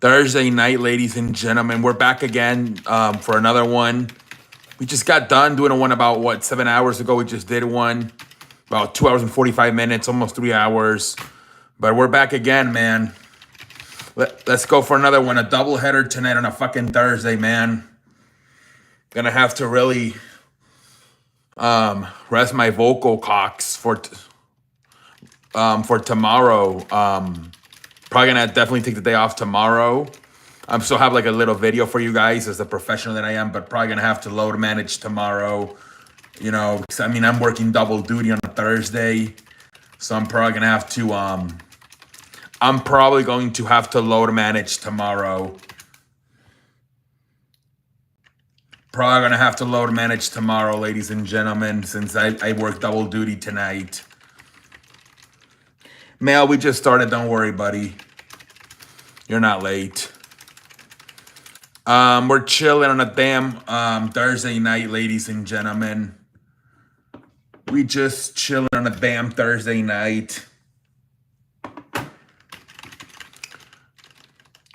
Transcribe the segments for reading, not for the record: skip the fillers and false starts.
Thursday night, ladies and gentlemen. We're back again for another one. We just got done doing one about, what, 7 hours ago. We just did one about 2 hours and 45 minutes, almost 3 hours. But we're back again, man. Let's go for another one. A doubleheader tonight on a fucking Thursday, man. Gonna have to really rest my vocal cocks for tomorrow. Probably gonna definitely take the day off tomorrow. I'm still have like a little video for you guys as a professional that I am, but probably gonna have to load manage tomorrow. You know, because I mean I'm working double duty on a Thursday, so I'm probably gonna have to load manage tomorrow. Probably gonna have to load manage tomorrow, ladies and gentlemen, since I work double duty tonight. Mel, we just started. Don't worry, buddy. You're not late. We're chilling on a damn Thursday night, ladies and gentlemen. We just chilling on a damn Thursday night.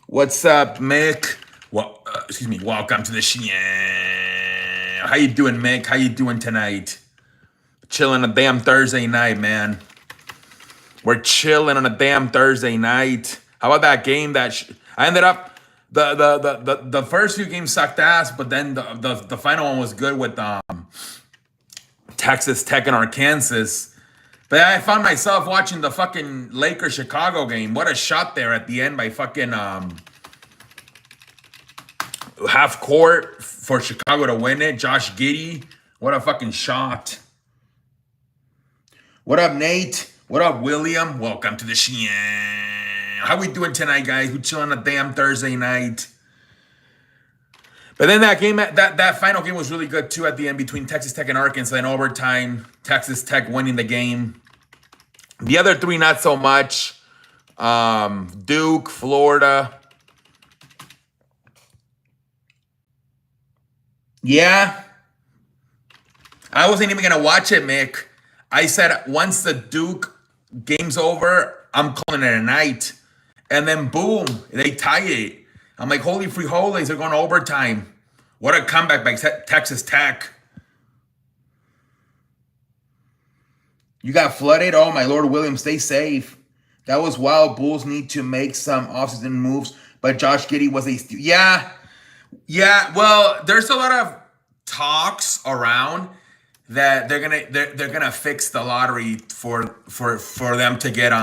What's up, Mick? Well, excuse me. Welcome to the show. How you doing, Mick? How you doing tonight? Chilling on a damn Thursday night, man. We're chilling on a damn Thursday night. How about that game that I ended up the first few games sucked ass, but then the final one was good with Texas Tech and Arkansas. But I found myself watching the fucking Lakers Chicago game. What a shot there at the end by fucking half court for Chicago to win it. Josh Giddey. What a fucking shot. What up, Nate? What up, William? Welcome to the show. How we doing tonight, guys? We chilling a damn Thursday night. But then that game, that final game was really good too at the end between Texas Tech and Arkansas in overtime. Texas Tech winning the game. The other three, not so much. Duke, Florida. Yeah. I wasn't even gonna watch it, Mick. I said once the Duke game's over, I'm calling it a night. And then boom, they tie it. I'm like, holy free holies, they're going to overtime. What a comeback by Texas Tech. You got flooded? Oh, my Lord, William, stay safe. That was wild. Bulls need to make some offseason moves, but Josh Giddey was a... Yeah. Well, there's a lot of talks around that they're gonna fix the lottery for them to get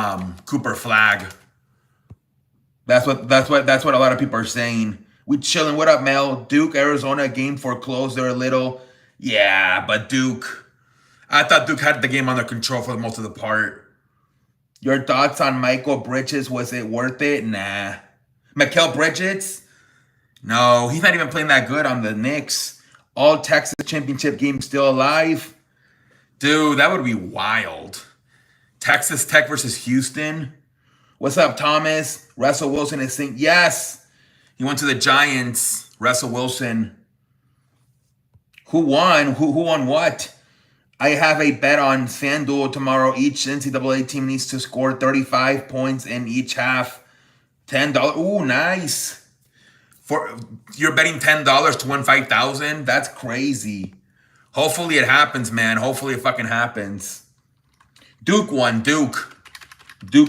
Cooper Flag. That's what a lot of people are saying. We chilling. What up, Mel? Duke, Arizona game foreclosed there a little. Yeah, but Duke, I thought Duke had the game under control for most of the part. Your thoughts on Michael Bridges? Was it worth it? Nah. Mikal Bridges? No, he's not even playing that good on the Knicks. All Texas championship games still alive? Dude, that would be wild. Texas Tech versus Houston. What's up, Thomas? Russell Wilson is saying, yes. He went to the Giants. Russell Wilson. Who won? Who won what? I have a bet on FanDuel tomorrow. Each NCAA team needs to score 35 points in each half. $10. Ooh, nice. You're betting $10 to win $5,000? That's crazy. Hopefully it happens, man. Hopefully it fucking happens. Duke won. Duke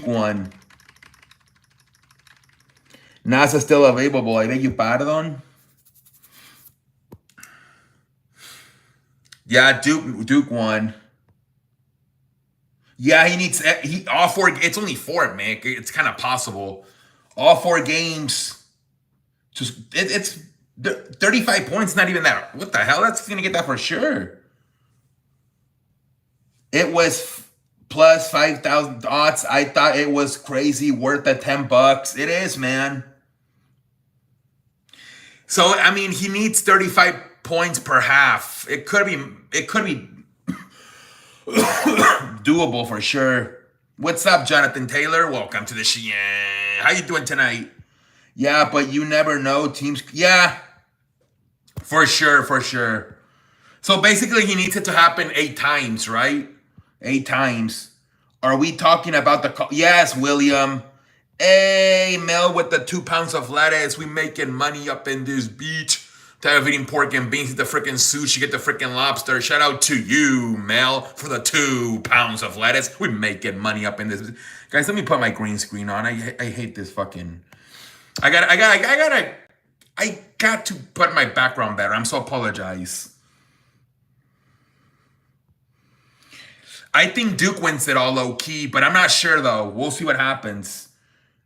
won. NASA still available. I beg you pardon. Yeah, Duke won. Yeah, he needs all four. It's only four, man. It's kind of possible. All four games. Just it's 35 points. Not even that. What the hell? That's gonna get that for sure. It was plus 5,000 odds. I thought it was crazy. Worth the $10. It is, man. So I mean, he needs 35 points per half. It could be doable for sure. What's up, Jonathan Taylor? Welcome to the show. How you doing tonight? Yeah, but you never know. Teams, yeah, for sure. So basically, he needs it to happen 8 times, right? 8 times. Are we talking about the... Yes, William. Hey, Mel with the 2 pounds of lettuce. We making money up in this beach. Tired of eating pork and beans, eat the freaking sushi, get the freaking lobster. Shout out to you, Mel, for the 2 pounds of lettuce. We making money up in this. Guys, let me put my green screen on. I hate this fucking. I got to put my background better. I'm so apologize. I think Duke wins it all low key, but I'm not sure though. We'll see what happens.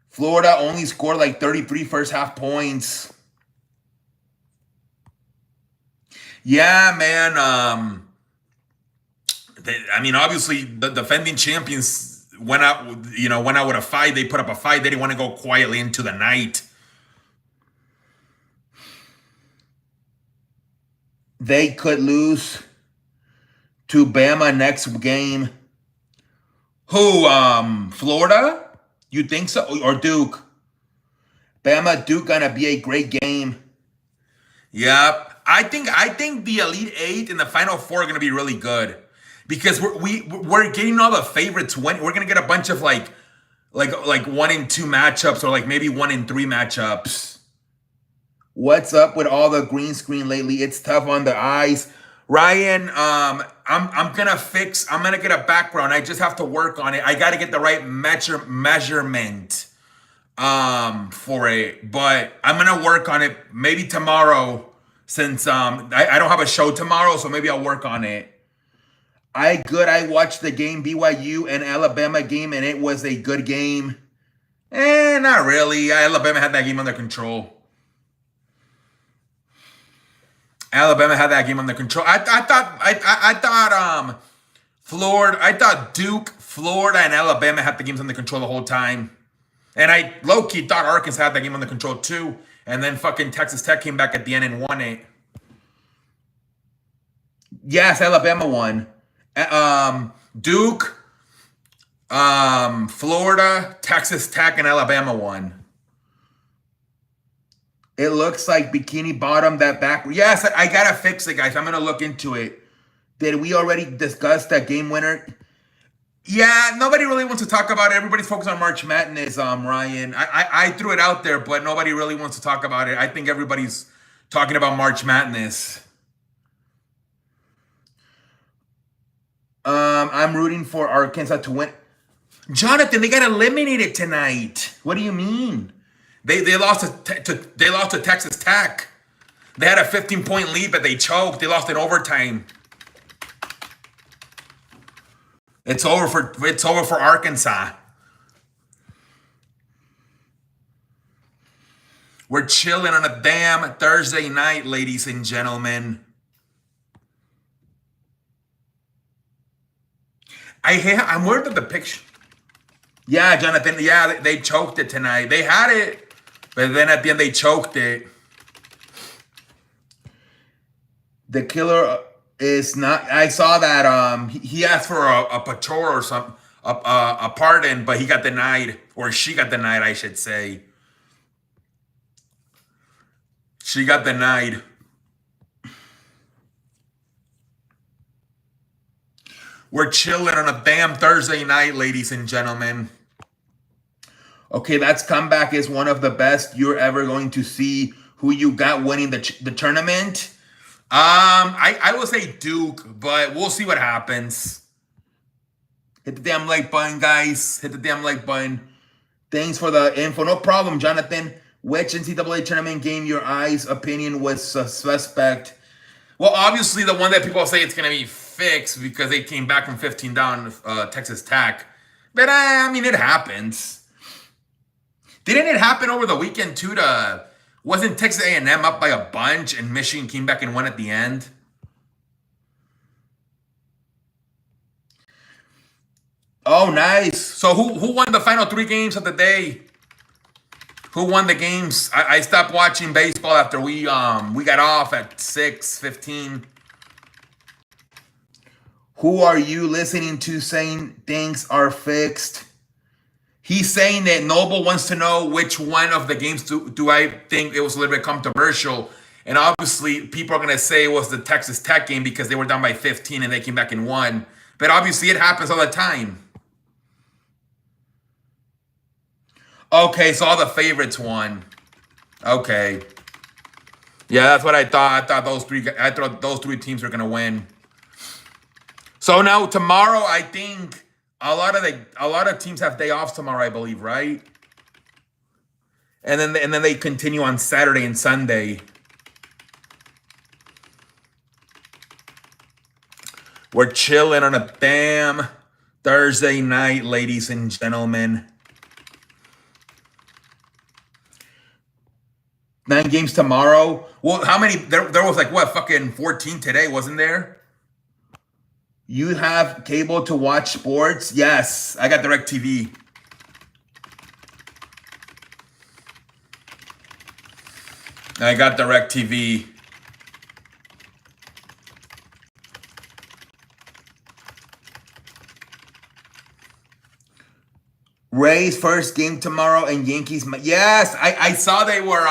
Florida only scored like 33 first half points. Yeah, man. I mean, obviously the defending champions went out. Went out with a fight. They put up a fight. They didn't want to go quietly into the night. They could lose to Bama next game. Who? Florida? You think so? Or Duke? Bama Duke gonna be a great game. Yep. I think the Elite Eight and the Final Four are gonna be really good because we're getting all the favorites. We're gonna get a bunch of like 1 and 2 matchups or like maybe 1 and 3 matchups. What's up with all the green screen lately? It's tough on the eyes. Ryan, I'm gonna get a background. I just have to work on it. I gotta get the right measurement for it. But I'm gonna work on it maybe tomorrow since I don't have a show tomorrow, so maybe I'll work on it. I watched the game BYU and Alabama game and it was a good game. Not really. Alabama had that game under control. Alabama had that game under control. I thought Florida, I thought Duke, Florida, and Alabama had the games under control the whole time. And I low-key thought Arkansas had that game under control too. And then fucking Texas Tech came back at the end and won it. Yes, Alabama won. Duke, Florida, Texas Tech, and Alabama won. It looks like Bikini Bottom that back. Yes, I gotta fix it, guys. I'm gonna look into it. Did we already discuss that game winner? Yeah, nobody really wants to talk about it. Everybody's focused on March Madness, Ryan. I threw it out there, but nobody really wants to talk about it. I think everybody's talking about March Madness. I'm rooting for Arkansas to win. Jonathan, they got eliminated tonight. What do you mean? They lost to Texas Tech. They had a 15-point lead, but they choked. They lost in overtime. It's over for Arkansas. We're chilling on a damn Thursday night, ladies and gentlemen. I'm worried of the picture. Yeah, Jonathan. Yeah, they choked it tonight. They had it, but then at the end they choked it. The killer is not. I saw that. He asked for a patrol or something, a pardon, but he got denied, or she got denied, I should say. She got denied. We're chilling on a damn Thursday night, ladies and gentlemen. Okay, that's comeback is one of the best you're ever going to see. Who you got winning the tournament? I will say Duke, but we'll see what happens. Hit the damn like button, guys. Hit the damn like button. Thanks for the info. No problem, Jonathan. Which NCAA tournament game your eyes opinion was suspect? Well, obviously the one that people say it's going to be fixed because they came back from 15 down, Texas Tech. But I mean, it happens. Didn't it happen over the weekend too? Wasn't Texas A&M up by a bunch and Michigan came back and won at the end? Oh, nice. So who won the final 3 games of the day? Who won the games? I stopped watching baseball after we got off at 6:15. Who are you listening to saying things are fixed? He's saying that Noble wants to know which one of the games do I think it was a little bit controversial. And obviously, people are going to say it was the Texas Tech game because they were down by 15 and they came back and won. But obviously, it happens all the time. Okay, so all the favorites won. Okay. Yeah, that's what I thought. I thought those three teams were gonna win. So now tomorrow, I think a lot of teams have day offs tomorrow, I believe, right? And then they continue on Saturday and Sunday. We're chilling on a damn Thursday night, ladies and gentlemen. 9 games tomorrow. Well, how many? There was like, what, fucking 14 today, wasn't there? You have cable to watch sports? Yes, I got DirecTV. I got DirecTV. Rays first game tomorrow and Yankees. Yes, I saw they were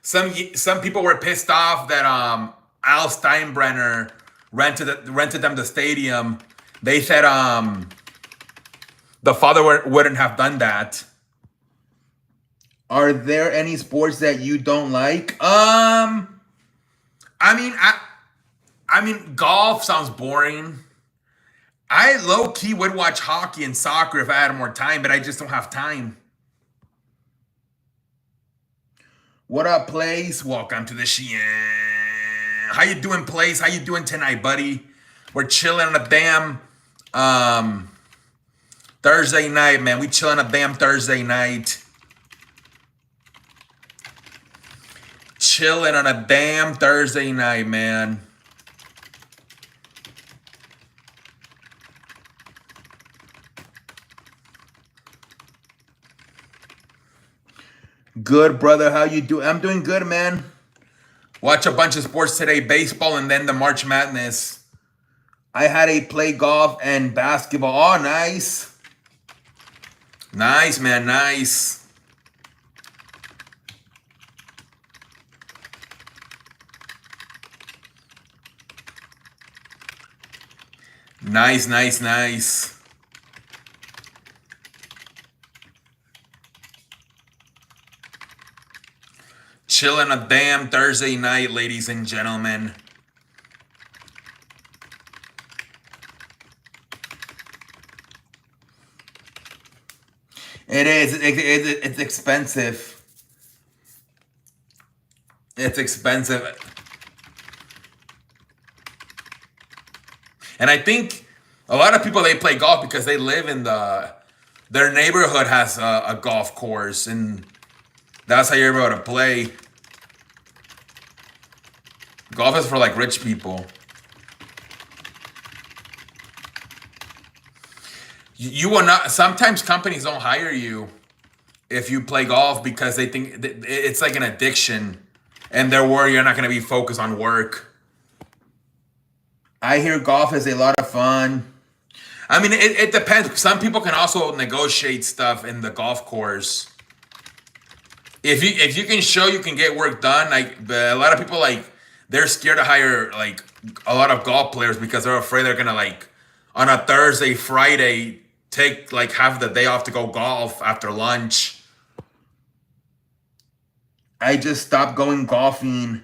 some people were pissed off that Al Steinbrenner rented them the stadium. They said the father wouldn't have done that. Are there any sports that you don't like? I mean, golf sounds boring. I low key would watch hockey and soccer if I had more time, but I just don't have time. What up, Place? Welcome to the Shein. How you doing, Place? How you doing tonight, buddy? We're chilling on a damn Thursday night, man. We chilling on a damn Thursday night. Chilling on a damn Thursday night, man. Good, brother. How you doing? I'm doing good, man. Watch a bunch of sports today, baseball, and then the March Madness. I had a play golf and basketball. Oh, nice. Nice, man. Nice. Nice, nice, nice. Chilling a damn Thursday night, ladies and gentlemen. It is. It's expensive. It's expensive. And I think a lot of people, they play golf because they live in their neighborhood has a golf course, and that's how you're able to play. Golf is for like rich people. You will not. Sometimes companies don't hire you if you play golf because they think it's like an addiction, and they're worried you're not going to be focused on work. I hear golf is a lot of fun. I mean, it depends. Some people can also negotiate stuff in the golf course. If you can show you can get work done, like a lot of people, like, they're scared to hire like a lot of golf players because they're afraid they're gonna, like, on a Thursday, Friday, take like half the day off to go golf after lunch. I just stopped going golfing.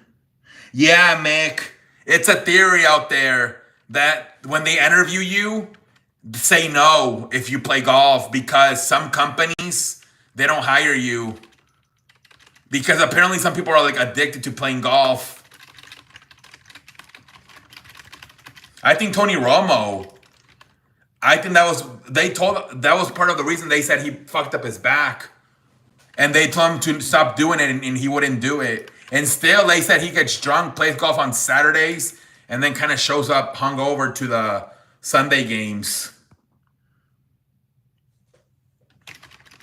Yeah, Mick. It's a theory out there that when they interview you, say no if you play golf because some companies, they don't hire you because apparently some people are like addicted to playing golf. I think Tony Romo, I think that was part of the reason they said he fucked up his back. And they told him to stop doing it, and he wouldn't do it. And still, they said he gets drunk, plays golf on Saturdays, and then kind of shows up hungover to the Sunday games.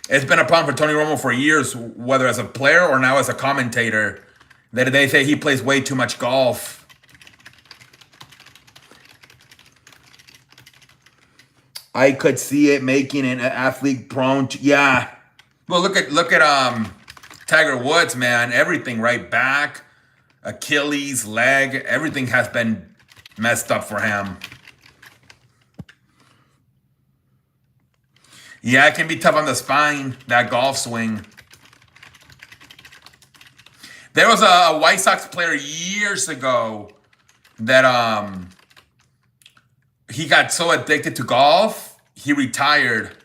It's been a problem for Tony Romo for years, whether as a player or now as a commentator, that they say he plays way too much golf. I could see it making an athlete prone to, yeah. Well, look at Tiger Woods, man. Everything, right? Back, Achilles, leg, everything has been messed up for him. Yeah, it can be tough on the spine, that golf swing. There was a White Sox player years ago that he got so addicted to golf, he retired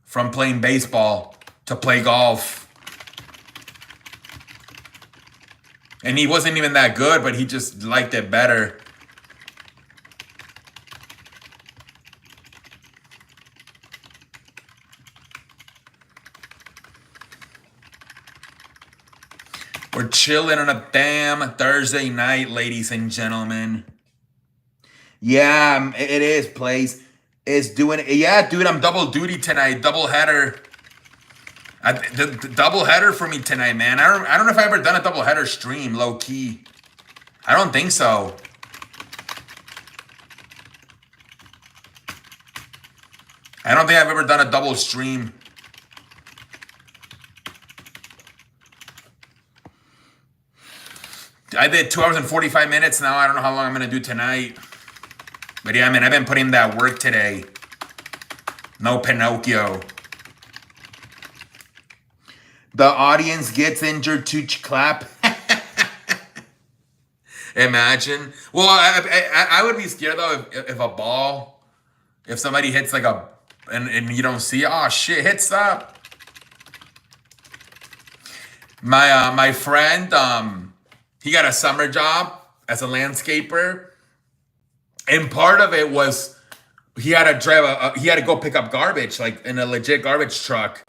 from playing baseball to play golf. And he wasn't even that good, but he just liked it better. We're chilling on a damn Thursday night, ladies and gentlemen. Yeah, it is, Place. It's doing it. Yeah, dude, I'm double duty tonight. Double header. The double header for me tonight, man. I don't know if I've ever done a double header stream, low key. I don't think so. I don't think I've ever done a double stream. I did 2 hours and 45 minutes now. I don't know how long I'm going to do tonight. But yeah, man, I've been putting that work today. No Pinocchio. The audience gets injured to clap. Imagine. Well, I would be scared though if a ball, if somebody hits like a, and you don't see it, oh shit, hits up. My friend, he got a summer job as a landscaper, and part of it was he had to drive he had to go pick up garbage, like in a legit garbage truck,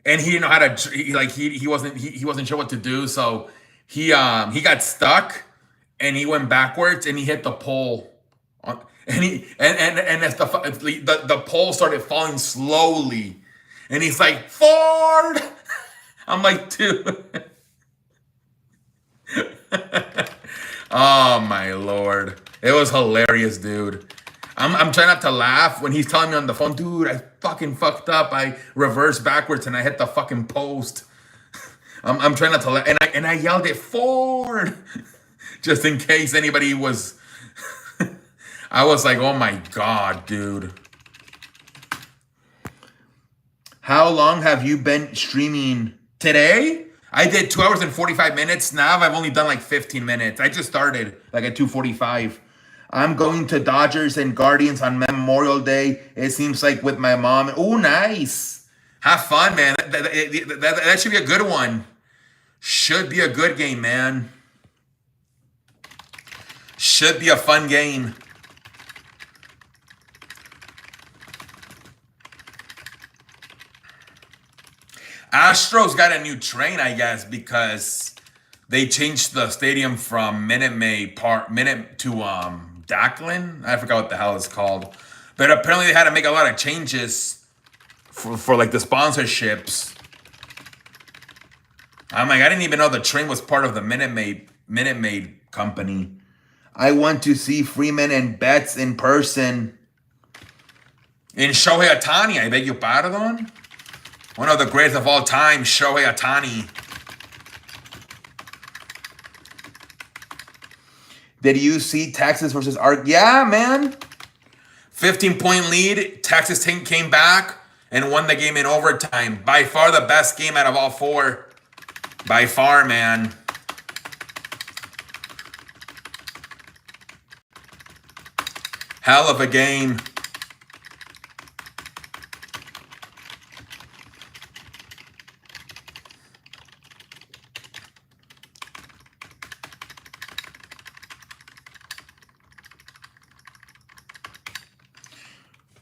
and he didn't know how to he wasn't sure what to do, so he got stuck, and he went backwards and he hit the pole, and as the pole started falling slowly, and he's like, Ford. I'm like, dude. Oh my Lord. It was hilarious, dude. I'm trying not to laugh when he's telling me on the phone, dude, I fucking fucked up. I reversed backwards and I hit the fucking post. I'm trying not to laugh. And I yelled it Ford. Just in case anybody was. I was like, oh my God, dude. How long have you been streaming today? I did 2 hours and 45 minutes. Now I've only done like 15 minutes. I just started like at 2:45. I'm going to Dodgers and Guardians on Memorial Day. It seems like with my mom. Oh, nice. Have fun, man. That should be a good one. Should be a good game, man. Should be a fun game. Astros got a new train, I guess, because they changed the stadium from Minute to Daclin. I forgot what the hell it's called. But apparently they had to make a lot of changes for like the sponsorships. I'm like, I didn't even know the train was part of the Minute Maid company. I want to see Freeman and Betts in person. In Shohei Ohtani, I beg your pardon? One of the greatest of all time, Shohei Ohtani. Did you see Texas versus Ark? Yeah, man. 15-point lead. Texas came back and won the game in overtime. By far the best game out of all four. By far, man. Hell of a game.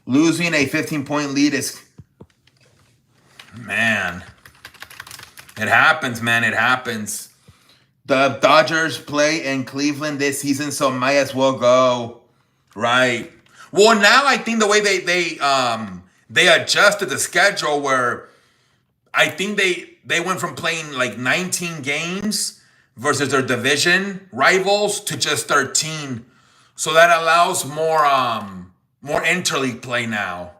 Losing a 15-point lead is, man, it happens, man. It happens. The Dodgers play in Cleveland this season, so might as well go. Right. Well, now I think the way they adjusted the schedule, where I think they went from playing like 19 games versus their division rivals to just 13. So that allows more interleague play now.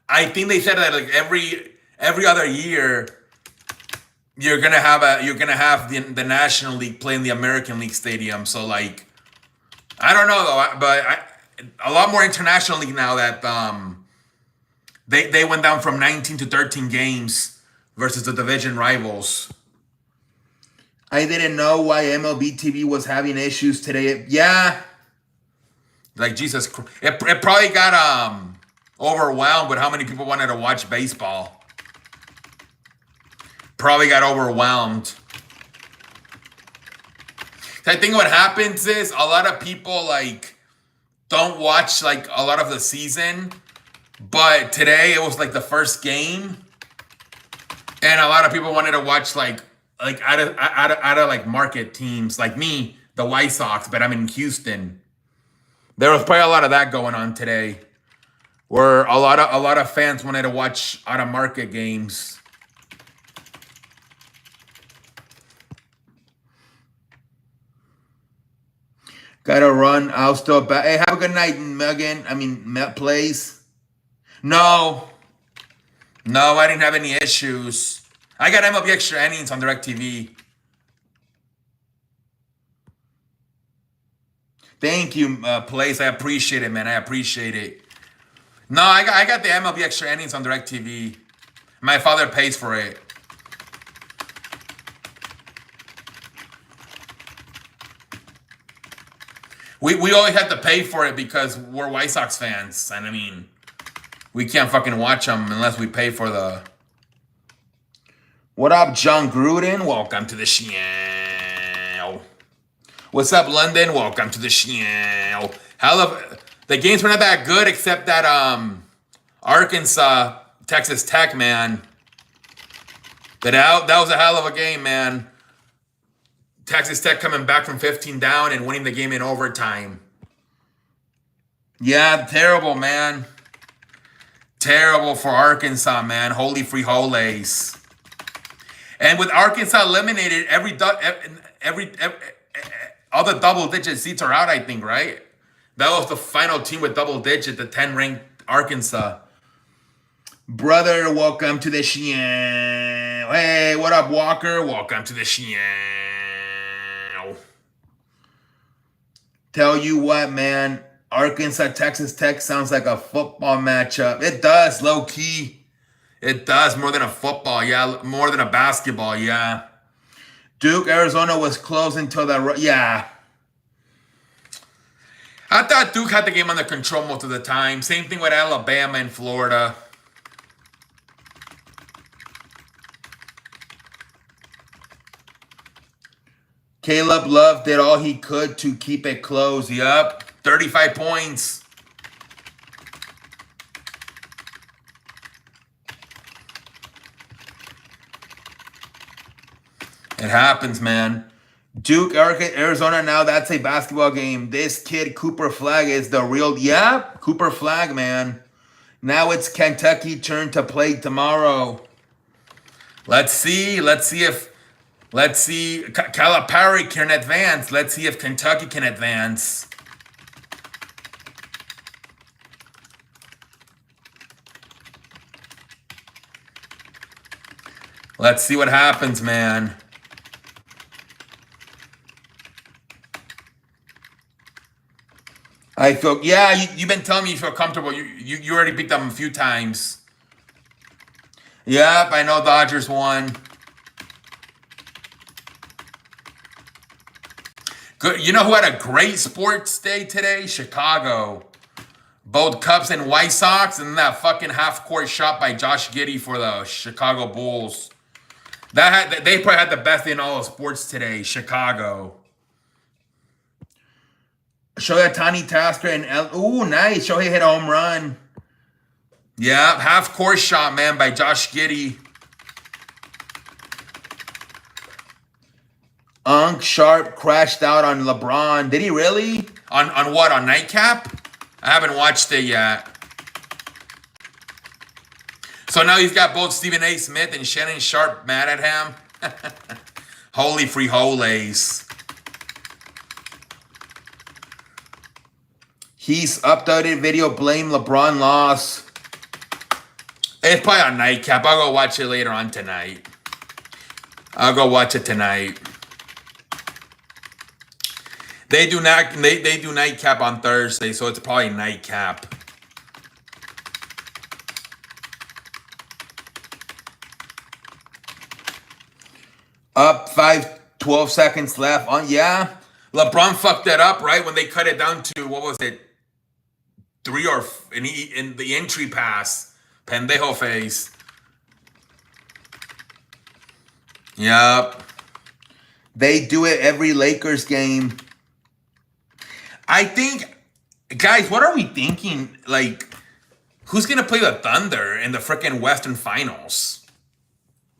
I think they said that like every other year you're gonna have the National League play in the American League stadium. So like, I don't know though, but a lot more international league now that They went down from 19 to 13 games versus the division rivals. I didn't know why MLB TV was having issues today. Yeah. Like Jesus Christ. It probably got overwhelmed with how many people wanted to watch baseball. Probably got overwhelmed. I think what happens is a lot of people like don't watch like a lot of the season, but today it was like the first game, and a lot of people wanted to watch like out of like market teams like me, the White Sox, but I'm in Houston. There was probably a lot of that going on today, where a lot of fans wanted to watch out of market games. Gotta run. I'll still back. Hey, have a good night, Megan. Met plays. No, I didn't have any issues. I got MLB Extra Innings on DirecTV. Thank you, plays. I appreciate it, man. I appreciate it. No, I got the MLB Extra Innings on DirecTV. My father pays for it. We always have to pay for it because we're White Sox fans. And I mean, we can't fucking watch them unless we pay for the... What up, John Gruden? Welcome to the show. What's up, London? Welcome to the show. The games were not that good except that Arkansas, Texas Tech, man. That was a hell of a game, man. Texas Tech coming back from 15 down and winning the game in overtime. Yeah, terrible, man. Terrible for Arkansas, man. Holy frijoles. And with Arkansas eliminated, all the double-digit seats are out, I think, right? That was the final team with double-digit, the 10-ranked Arkansas. Brother, welcome to the show. Hey, what up, Walker? Welcome to the show. Tell you what, man, Arkansas, Texas Tech sounds like a football matchup. It does, low key. It does, more than a football, yeah. More than a basketball, yeah. Duke, Arizona was close until that, yeah. I thought Duke had the game under control most of the time. Same thing with Alabama and Florida. Caleb Love did all he could to keep it close. Yup. 35 points. It happens, man. Duke, Arizona, now that's a basketball game. This kid, Cooper Flag, is the real... Yeah, Cooper Flag, man. Now it's Kentucky turn to play tomorrow. Let's see if... Calipari can advance. Let's see if Kentucky can advance. Let's see what happens, man. I feel, yeah, you've been telling me you feel comfortable. You already picked them a few times. Yep, I know Dodgers won. Good. You know who had a great sports day today? Chicago. Both Cubs and White Sox, and that fucking half-court shot by Josh Giddey for the Chicago Bulls. They probably had the best day in all of sports today. Chicago. Shohei Tani Tasker and ooh, nice. Shohei hit a home run. Yeah, half-court shot, man, by Josh Giddey. Unc Sharp crashed out on LeBron. Did he really? On what? On Nightcap? I haven't watched it yet. So now he's got both Stephen A. Smith and Shannon Sharp mad at him. Holy frijoles. He's updated video blame LeBron loss. It's probably on Nightcap. I'll go watch it later on tonight. I'll go watch it tonight. They do Nightcap on Thursday, so it's probably Nightcap. Up 5, 12 seconds left. Yeah. LeBron fucked that up, right? When they cut it down to, what was it? 3 or in the entry pass. Pendejo face. Yep. They do it every Lakers game. I think, guys, what are we thinking? Like, who's going to play the Thunder in the freaking Western Finals?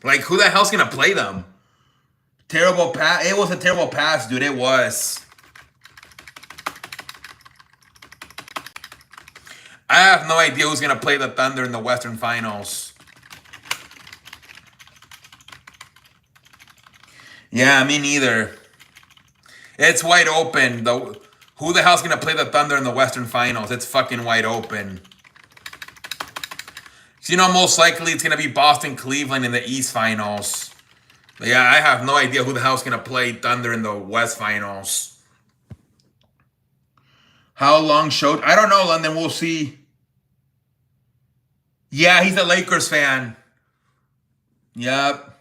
Like, who the hell's going to play them? Terrible pass. It was a terrible pass, dude. It was. I have no idea who's going to play the Thunder in the Western Finals. Yeah, me neither. It's wide open. Who the hell's going to play the Thunder in the Western Finals? It's fucking wide open. So, you know, most likely it's going to be Boston-Cleveland in the East Finals. But yeah, I have no idea who the hell's going to play Thunder in the West Finals. How long showed? I don't know, London. We'll see. Yeah, he's a Lakers fan. Yep.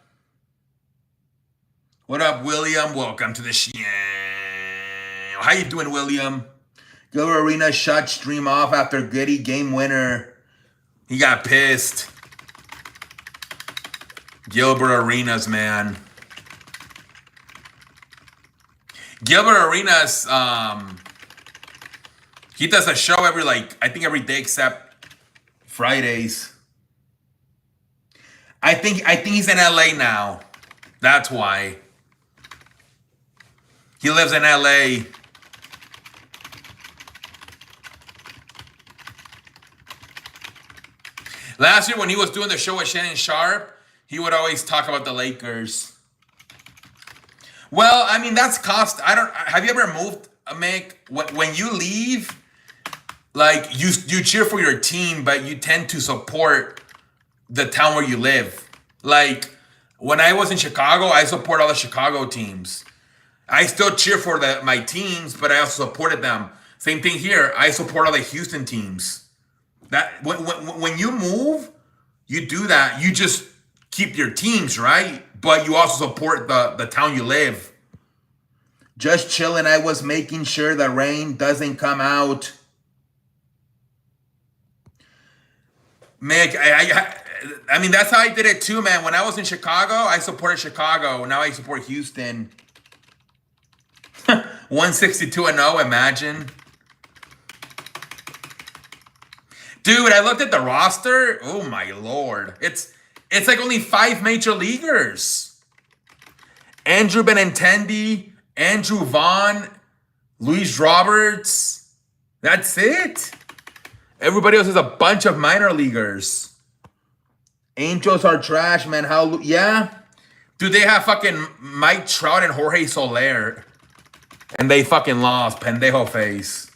What up, William? Welcome to the show. How you doing, William? Gilbert Arenas shut stream off after Giddey game winner. He got pissed. Gilbert Arenas, man. Gilbert Arenas, he does a show every, I think every day except Fridays. I think he's in LA now. That's why. He lives in LA. Last year when he was doing the show with Shannon Sharp, he would always talk about the Lakers. Well, I mean, that's cost. Have you ever moved, Mick? When you leave, like, you cheer for your team, but you tend to support the town where you live. Like, when I was in Chicago, I support all the Chicago teams. I still cheer for my teams, but I also supported them. Same thing here. I support all the Houston teams. That when you move, you do that. You just keep your teams, right? But you also support the town you live. Just chilling. I was making sure the rain doesn't come out. Mick, I mean, that's how I did it too, man. When I was in Chicago, I supported Chicago. Now I support Houston. 162-0, imagine. Dude, I looked at the roster. Oh my lord. It's like only 5 major leaguers. Andrew Benintendi, Andrew Vaughn, Luis Roberts. That's it. Everybody else is a bunch of minor leaguers. Angels are trash, man. Yeah. Dude, they have fucking Mike Trout and Jorge Soler. And they fucking lost, pendejo face.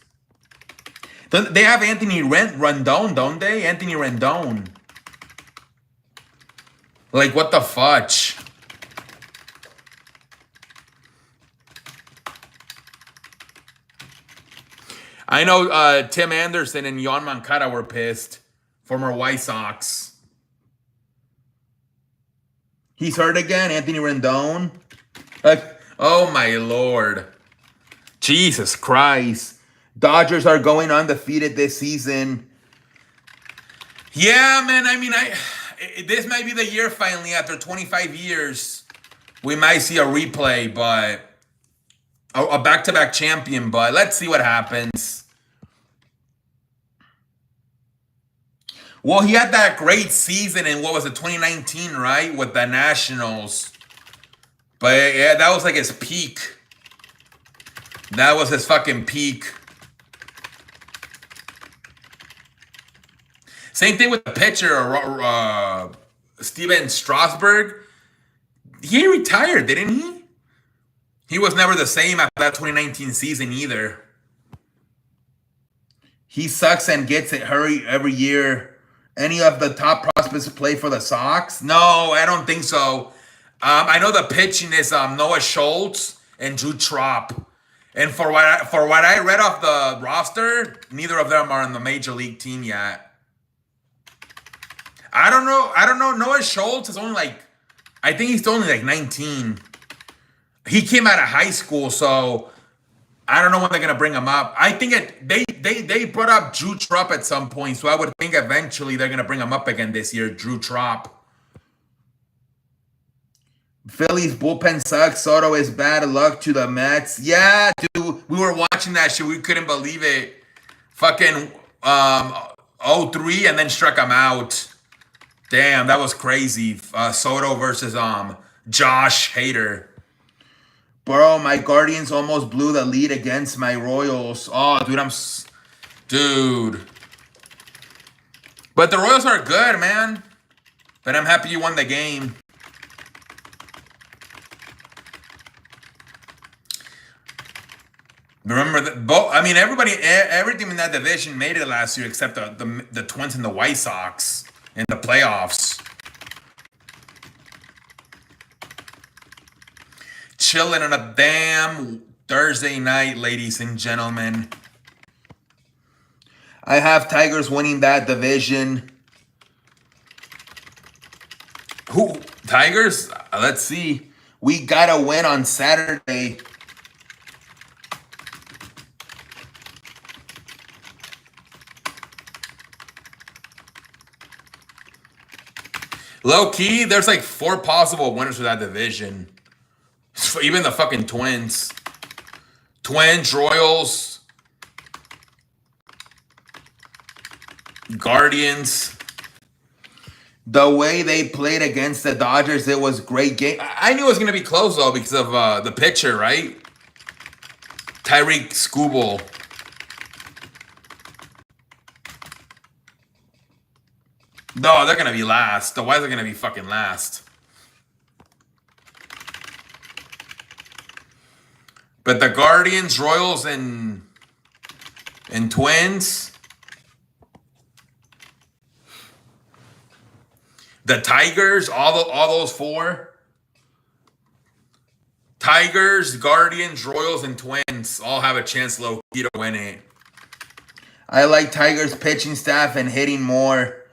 They have Anthony Rendon, don't they? Anthony Rendon. Like, what the fudge? I know Tim Anderson and Yoan Moncada were pissed. Former White Sox. He's hurt again, Anthony Rendon. Oh my lord. Jesus Christ. Dodgers are going undefeated this season. Yeah, man. I mean, this might be the year finally after 25 years. We might see a replay, but a back-to-back champion, but let's see what happens. Well, he had that great season in, what was it, 2019, right? With the Nationals. But yeah, that was like his peak. That was his fucking peak. Same thing with the pitcher, Steven Strasburg. He retired, didn't he? He was never the same after that 2019 season either. He sucks and gets it hurry every year. Any of the top prospects play for the Sox? No, I don't think so. I know the pitching is Noah Schultz and Drew Trop. And for what I read off the roster, neither of them are on the major league team yet. I don't know. Noah Schultz is only I think he's only 19. He came out of high school, so I don't know when they're gonna bring him up. I think they brought up Drew Trop at some point, so I would think eventually they're gonna bring him up again this year. Drew Trop. Phillies bullpen sucks. Soto is bad luck to the Mets. Yeah, dude, we were watching that shit. We couldn't believe it. Fucking 0-3 and then struck him out. Damn, that was crazy. Soto versus Josh Hader. Bro, my Guardians almost blew the lead against my Royals. Oh, dude, dude. But the Royals are good, man. But I'm happy you won the game. Remember that? I mean, everything in that division made it last year except the Twins and the White Sox in the playoffs. Chilling on a damn Thursday night, ladies and gentlemen. I have Tigers winning that division. Who? Tigers? Let's see. We gotta win on Saturday. Low key, there's like 4 possible winners for that division. Even the fucking Twins. Twins, Royals, Guardians. The way they played against the Dodgers, it was a great game. I knew it was going to be close, though, because of the pitcher, right? Tyreek Skubal. No, they're going to be last. Why are they going to be fucking last? But the Guardians, Royals, and Twins. The Tigers, all those 4. Tigers, Guardians, Royals, and Twins all have a chance low-key to win it. I like Tigers pitching staff and hitting more.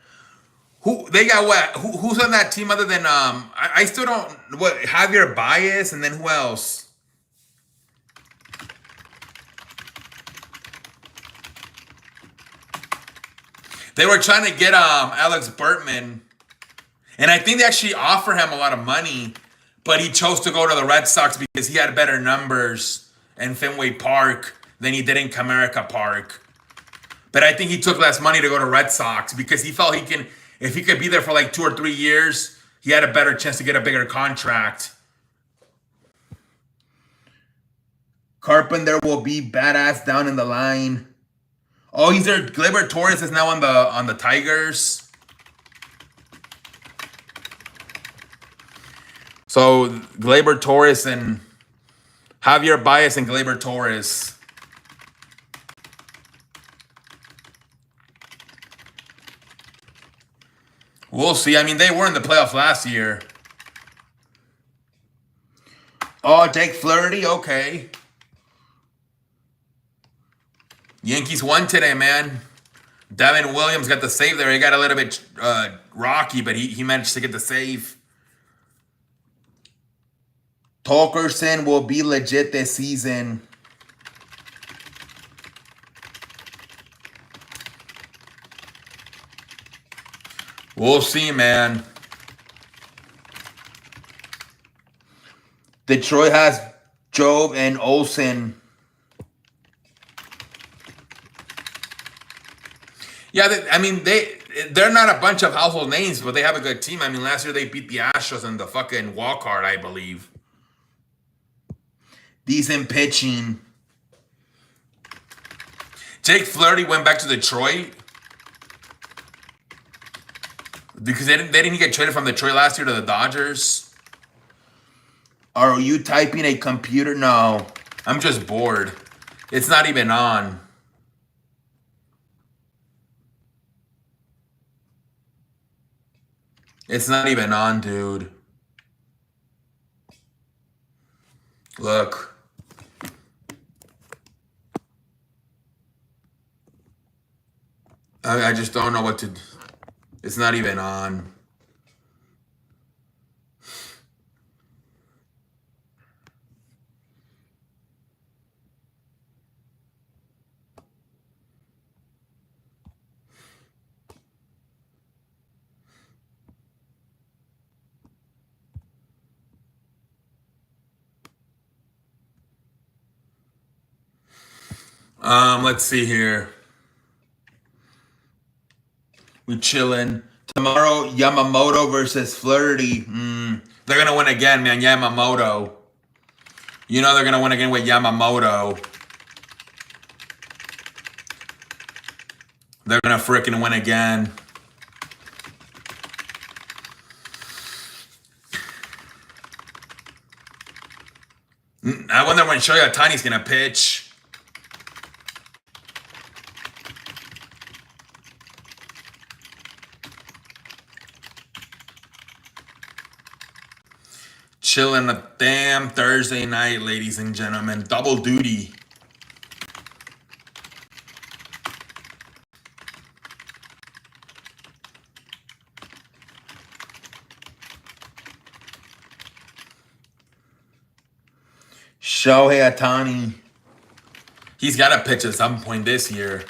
Who they got what? Who's on that team other than I still don't Javier Baez, and then who else? They were trying to get Alex Bertman, and I think they actually offered him a lot of money, but he chose to go to the Red Sox because he had better numbers in Fenway Park than he did in Comerica Park. But I think he took less money to go to Red Sox because he felt if he could be there for like 2 or 3 years, he had a better chance to get a bigger contract. Carpenter will be badass down in the line. Oh, he's there. Gleyber Torres is now on the Tigers. So Gleyber Torres and Javier Baez and Gleyber Torres. We'll see. I mean, they were in the playoffs last year. Oh, Jake Flaherty. Okay. Yankees won today, man. Devin Williams got the save there. He got a little bit rocky, but he managed to get the save. Torkelson will be legit this season. We'll see, man. Detroit has Job and Olsen. Yeah, they're not a bunch of household names, but they have a good team. I mean, last year they beat the Astros in the fucking wild card, I believe. Decent pitching. Jake Flaherty went back to Detroit. Because they didn't get traded from Detroit last year to the Dodgers. Are you typing a computer? No. I'm just bored. It's not even on. It's not even on, dude. Look. I just don't know what to do. It's not even on. Let's see here. We chilling. Tomorrow, Yamamoto versus Flirty. They're gonna win again, man. Yamamoto. You know they're gonna win again with Yamamoto. They're gonna freaking win again. I wonder when Shohei Ohtani's gonna pitch. Chilling a damn Thursday night, ladies and gentlemen. Double duty. Shohei Ohtani. He's got to pitch at some point this year.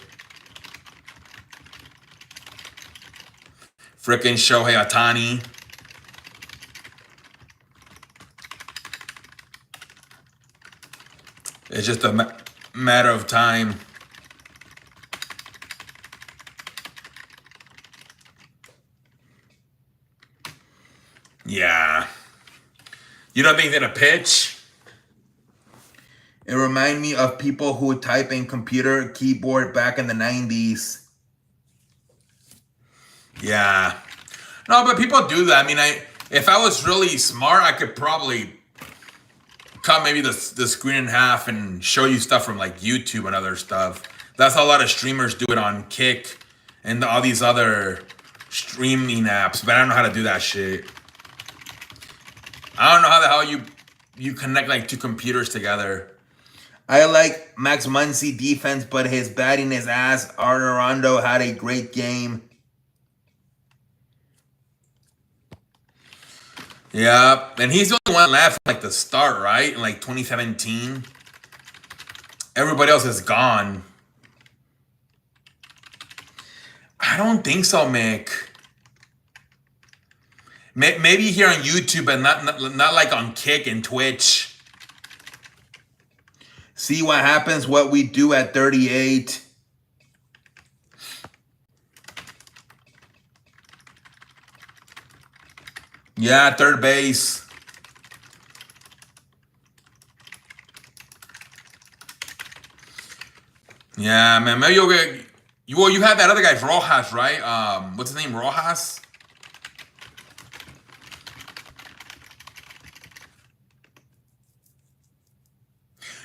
Frickin' Shohei Ohtani. It's just a matter of time. Yeah. You don't think they're gonna pitch? It reminds me of people who type in computer keyboard back in the 90s. Yeah. No, but people do that. I mean, if I was really smart, I could probably cut maybe the screen in half and show you stuff from like YouTube and other stuff. That's how a lot of streamers do it on Kick and all these other streaming apps, but I don't know how to do that shit. I don't know how the hell you connect like two computers together. I like Max Muncy defense, but his batting is ass. Arthur Rondo had a great game. Yeah, and he's the only one left like the start, right? In like 2017. Everybody else is gone. I don't think so, Mick. Maybe here on YouTube, but not like on Kick and Twitch. See what happens, what we do at 38. Yeah, third base. Yeah, man. Maybe you'll get. Well, you have that other guy, Rojas, right? What's his name, Rojas?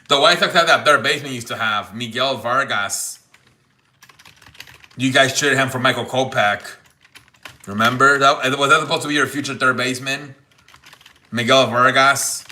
The White Sox have that third baseman used to have, Miguel Vargas. You guys traded him for Michael Kopech. Remember? Was that supposed to be your future third baseman? Miguel Vargas?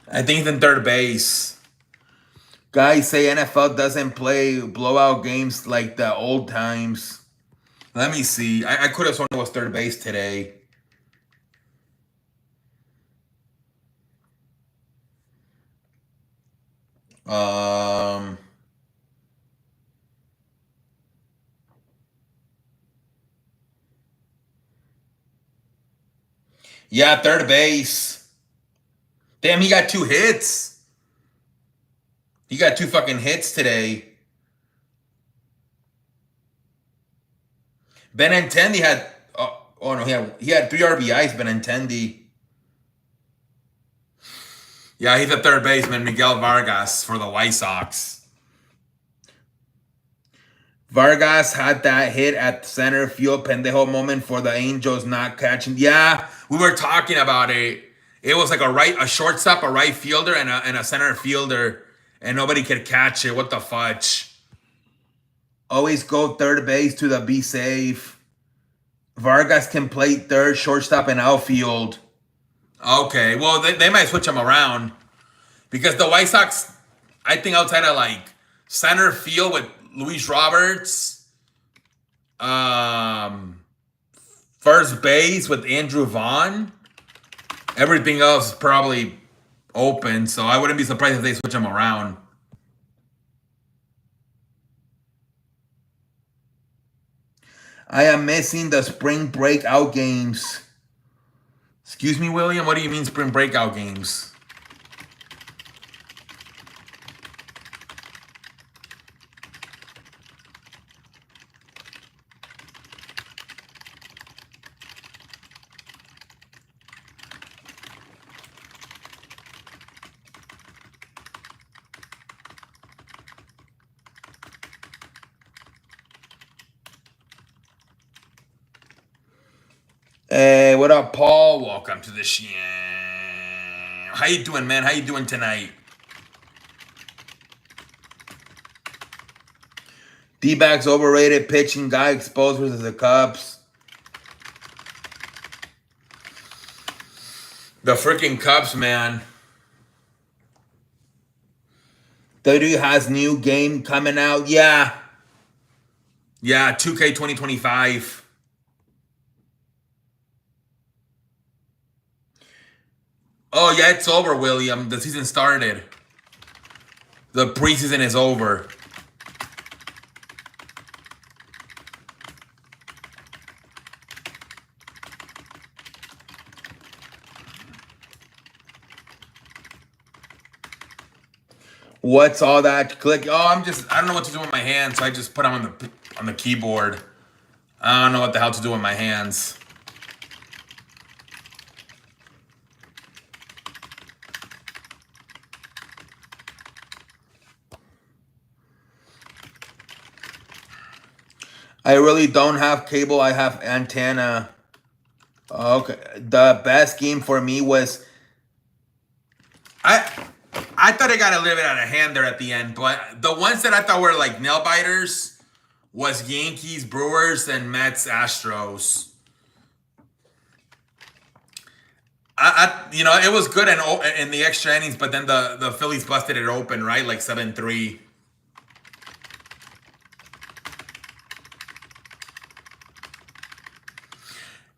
I think he's in third base. Guys say NFL doesn't play blowout games like the old times. Let me see. I could have sworn it was third base today. Yeah, third base. Damn, he got 2 hits. He got 2 fucking hits today. Benintendi had he had 3 RBIs, Benintendi. Yeah, he's a third baseman, Miguel Vargas for the White Sox. Vargas had that hit at center field, pendejo moment for the Angels not catching. Yeah, we were talking about it. It was like a shortstop, a right fielder, and a center fielder, and nobody could catch it. What the fudge? Always go third base to the be safe. Vargas can play third, shortstop, and outfield. Okay, well, they might switch him around because the White Sox, I think outside of like Center field with Luis Roberts. First base with Andrew Vaughn. Everything else is probably open, so I wouldn't be surprised if they switch them around. I am missing the spring breakout games. Excuse me, William? What do you mean spring breakout games? Hey, what up, Paul? Welcome to the show. How you doing, man? How you doing tonight? D-backs overrated pitching guy exposed versus the Cubs. The freaking Cubs, man. WWE has new game coming out. Yeah. Yeah, 2K 2025. Oh, yeah, it's over, William. The season started. The preseason is over. What's all that? Click. Oh, I don't know what to do with my hands, so I just put them on the keyboard. I don't know what the hell to do with my hands. I really don't have cable. I have antenna. Okay. The best game for me was I thought it got a little bit out of hand there at the end, but the ones that I thought were like nail biters was Yankees, Brewers, and Mets, Astros. It was good in the extra innings, but then the Phillies busted it open, right? Like 7-3.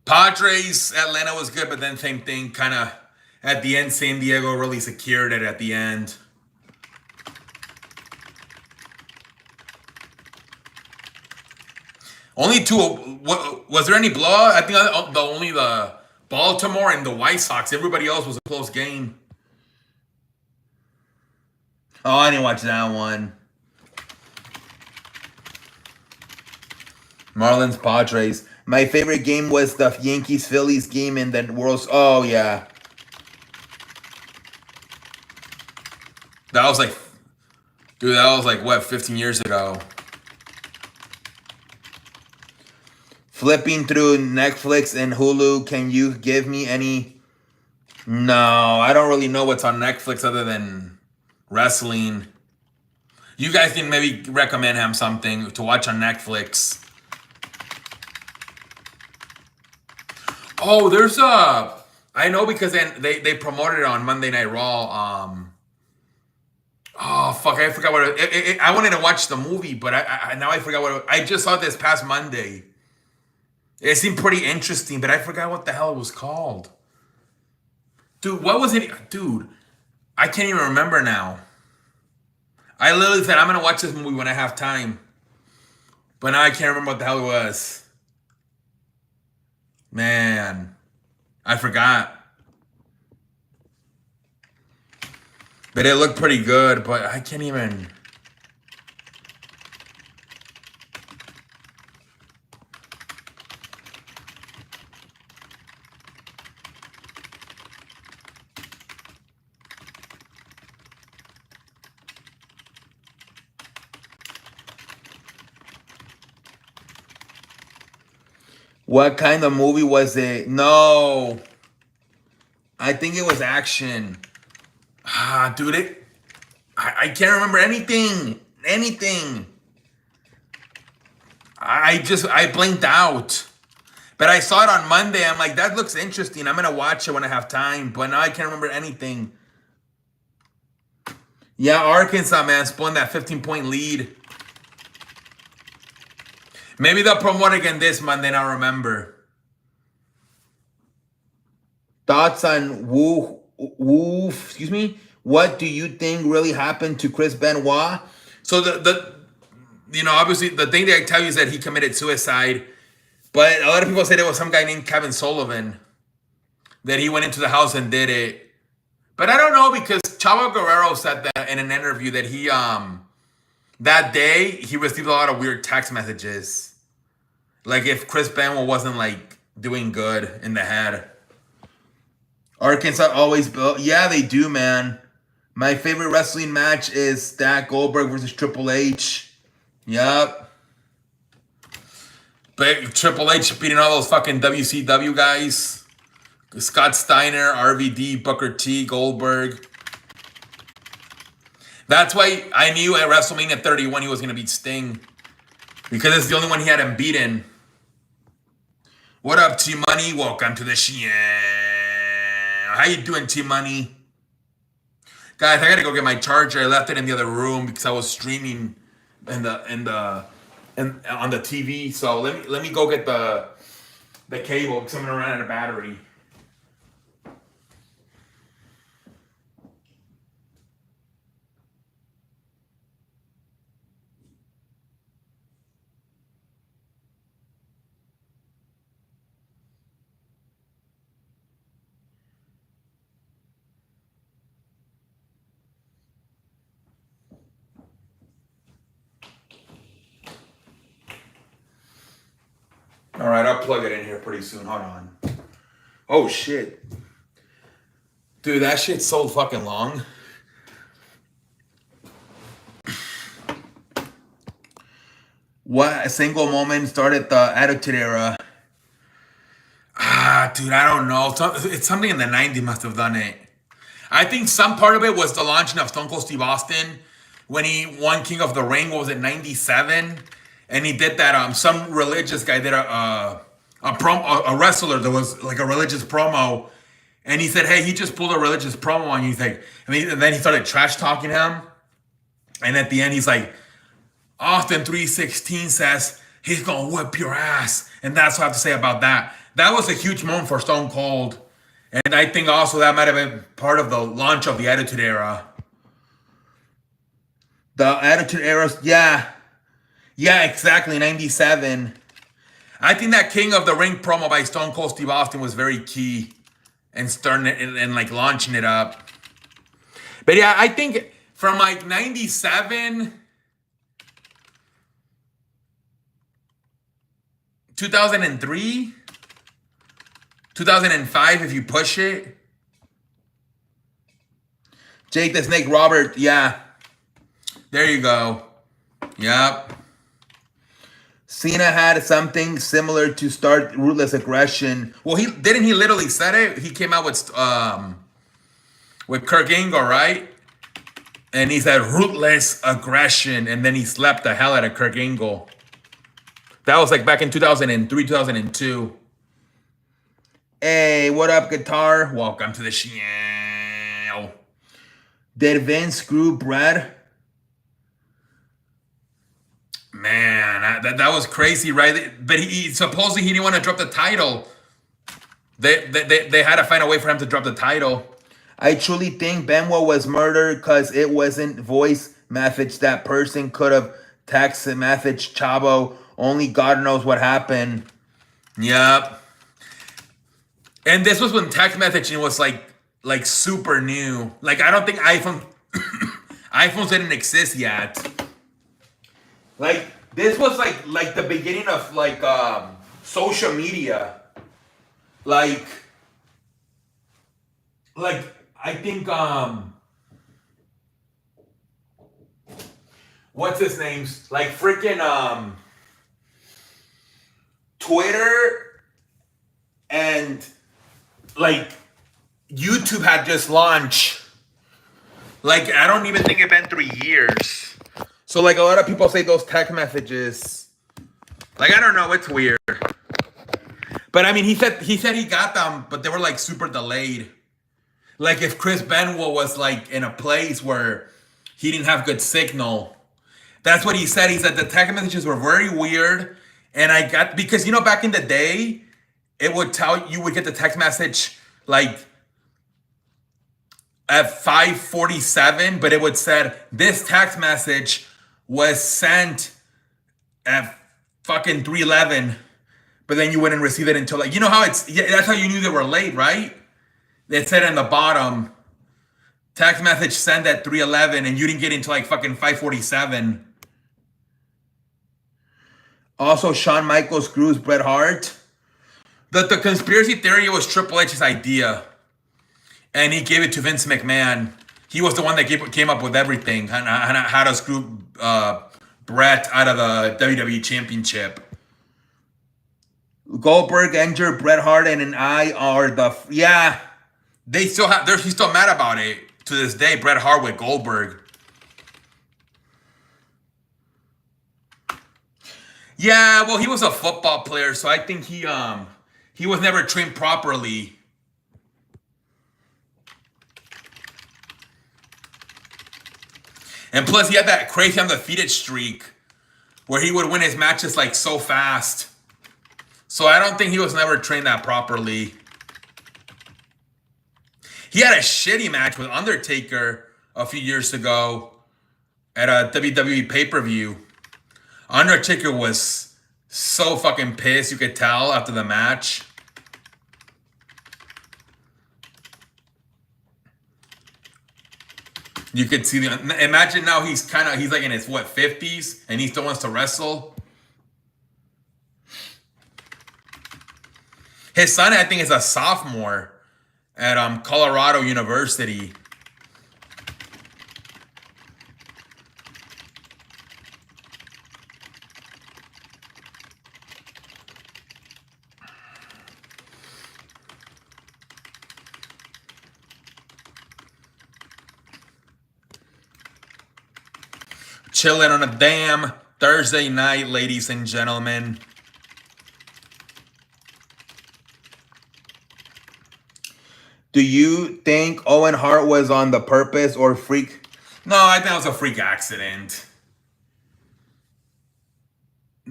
Padres, Atlanta was good, but then same thing, kind of at the end, San Diego really secured it at the end. Only two. Was there any blowout? I think only the Baltimore and the White Sox. Everybody else was a close game. Oh, I didn't watch that one. Marlins, Padres. My favorite game was the Yankees-Phillies game in the World's... Oh, yeah. That was like... Dude, that was like, what, 15 years ago? Flipping through Netflix and Hulu, can you give me any... No, I don't really know what's on Netflix other than wrestling. You guys can maybe recommend him something to watch on Netflix. Oh, there's I know because then they promoted it on Monday Night Raw. Oh fuck, I forgot what I wanted to watch the movie, but now I forgot what I just saw this past Monday. It seemed pretty interesting, but I forgot what the hell it was called. Dude, what was it? Dude, I can't even remember now. I literally said I'm gonna watch this movie when I have time, but now I can't remember what the hell it was. Man, I forgot. But it looked pretty good, but I can't even... What kind of movie was it? No. I think it was action. Dude, I can't remember anything. I blinked out. But I saw it on Monday. I'm like, that looks interesting. I'm going to watch it when I have time. But now I can't remember anything. Yeah, Arkansas, man, spun that 15-point lead. Maybe they'll promote again this Monday, I remember. Thoughts on excuse me? What do you think really happened to Chris Benoit? So obviously the thing they tell you is that he committed suicide, but a lot of people said it was some guy named Kevin Sullivan that he went into the house and did it. But I don't know, because Chavo Guerrero said that in an interview that he that day he received a lot of weird text messages. Like if Chris Benoit wasn't like doing good in the head. Arkansas always built. Yeah, they do, man. My favorite wrestling match is Stat Goldberg versus Triple H. Yup. But Triple H beating all those fucking WCW guys. Scott Steiner, RVD, Booker T, Goldberg. That's why I knew at WrestleMania 31 he was going to beat Sting. Because it's the only one he hadn't beaten. What up, T-Money? Welcome to the show. How you doing, T-Money? Guys, I gotta go get my charger. I left it in the other room because I was streaming on the TV. So let me go get the cable because I'm gonna run out of battery. All right, I'll plug it in here pretty soon. Hold on. Oh, shit. Dude, that shit's so fucking long. What single moment started the Attitude Era? Dude, I don't know. It's something in the 90s must have done it. I think some part of it was the launching of Stone Cold Steve Austin when he won King of the Ring. What was it, 97? And he did that. Some religious guy did a wrestler that was like a religious promo, and he said, "Hey, he just pulled a religious promo on you." He's like, and then he started trash talking him, and at the end he's like, Austin 3:16 says he's gonna whip your ass, and that's what I have to say about that. That was a huge moment for Stone Cold, and I think also that might have been part of the launch of the Attitude Era. The Attitude Era, yeah. Yeah, exactly, 97. I think that King of the Ring promo by Stone Cold Steve Austin was very key and starting it and like launching it up. But yeah, I think from like 97, 2003, 2005, if you push it. Jake the Snake Robert, yeah. There you go. Yep. Cena had something similar to start Ruthless Aggression. Well, he literally said it. He came out with Kurt Angle, right? And he said Ruthless Aggression, and then he slapped the hell out of Kurt Angle. That was like back in 2003, 2002. Hey, what up, Guitar? Welcome to the show. Did Vince screw Brad? Man, that was crazy, right? But he supposedly he didn't want to drop the title. They had to find a way for him to drop the title. I truly think Benoit was murdered because it wasn't voice message. That person could have text message Chavo. Only God knows what happened. Yep. And this was when text messaging was like super new. Like I don't think iPhones didn't exist yet. Like this was like the beginning of like social media. Like I think what's his name's like freaking Twitter and like YouTube had just launched. Like I don't even think it's been 3 years. So like a lot of people say those text messages, like I don't know, it's weird. But I mean, he said he got them, but they were like super delayed. Like if Chris Benoit was like in a place where he didn't have good signal. That's what he said. He said the text messages were very weird. And I got, because back in the day, it would tell you would get the text message like at 5:47, but it would said this text message was sent at fucking 3:11, but then you wouldn't receive it until like how it's that's how you knew they were late, right? It said in the bottom text message sent at 3:11, and you didn't get into like fucking 5:47. Also, Shawn Michaels screws Bret Hart. The conspiracy theory was Triple H's idea, and he gave it to Vince McMahon. He was the one that came up with everything, how to screw Bret out of the WWE Championship. Goldberg injured Bret Hart and I are they still have. He's still mad about it to this day. Bret Hart with Goldberg. Yeah, well, he was a football player, so I think he was never trained properly. And plus, he had that crazy undefeated streak where he would win his matches like so fast. So I don't think he was never trained that properly. He had a shitty match with Undertaker a few years ago at a WWE pay-per-view. Undertaker was so fucking pissed, you could tell after the match. You could see imagine now he's like in his 50s and he still wants to wrestle. His son, I think, is a sophomore at Colorado University. Chilling on a damn Thursday night, ladies and gentlemen. Do you think Owen Hart was on the purpose or freak? No, I think that was a freak accident.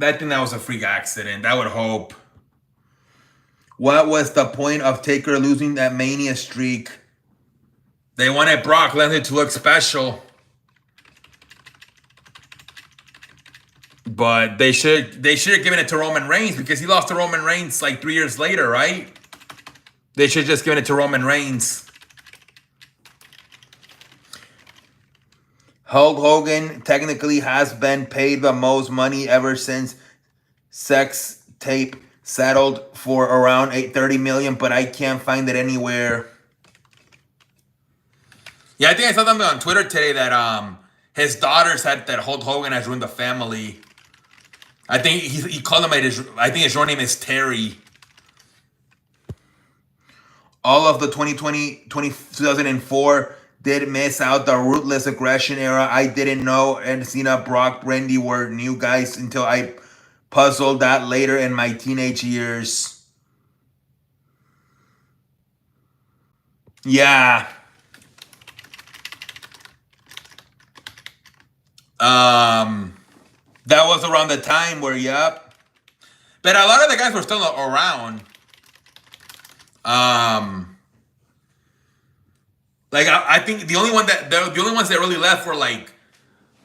I think that was a freak accident. I would hope. What was the point of Taker losing that Mania streak? They wanted Brock Lesnar to look special. But they should have given it to Roman Reigns because he lost to Roman Reigns like 3 years later, right? They should have just given it to Roman Reigns. Hulk Hogan technically has been paid the most money ever since Sex Tape settled for around $30 million, but I can't find it anywhere. Yeah, I think I saw something on Twitter today that his daughter said that Hulk Hogan has ruined the family. I think he called him I think his real name is Terry. All of the 2004 did miss out the ruthless aggression era. I didn't know and Cena, Brock, Randy were new guys until I puzzled that later in my teenage years. Yeah. That was around the time where, yep. But a lot of the guys were still around. Like I think the only ones that really left were like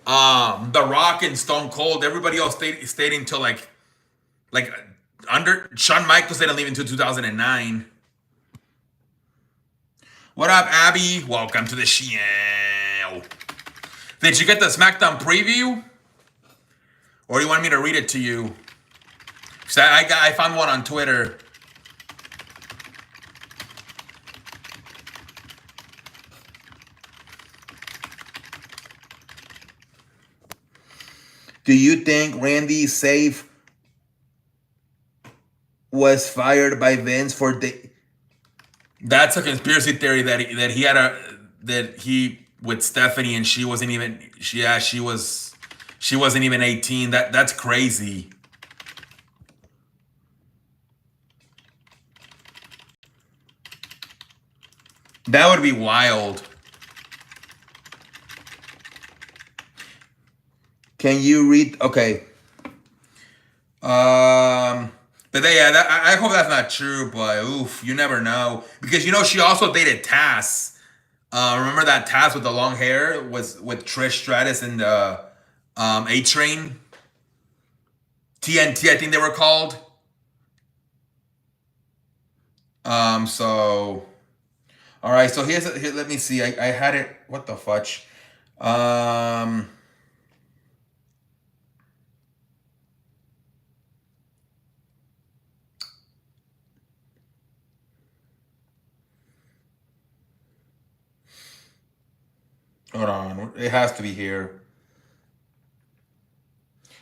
The Rock and Stone Cold. Everybody else stayed until like under Shawn Michaels didn't leave until 2009. What up, Abby? Welcome to the show. Did you get the SmackDown preview? Or do you want me to read it to you? Because I found one on Twitter. Do you think Randy Safe was fired by Vince for the? That's a conspiracy theory that he with Stephanie and she wasn't even she wasn't even 18. That's crazy. That would be wild. Can you read? Okay. But yeah, I hope that's not true. But oof, you never know because she also dated Taz. Remember that Taz with the long hair was with Trish Stratus and the A Train, TNT, I think they were called. So all right. So here. Let me see. I had it. What the fudge? Um. Hold on. It has to be here.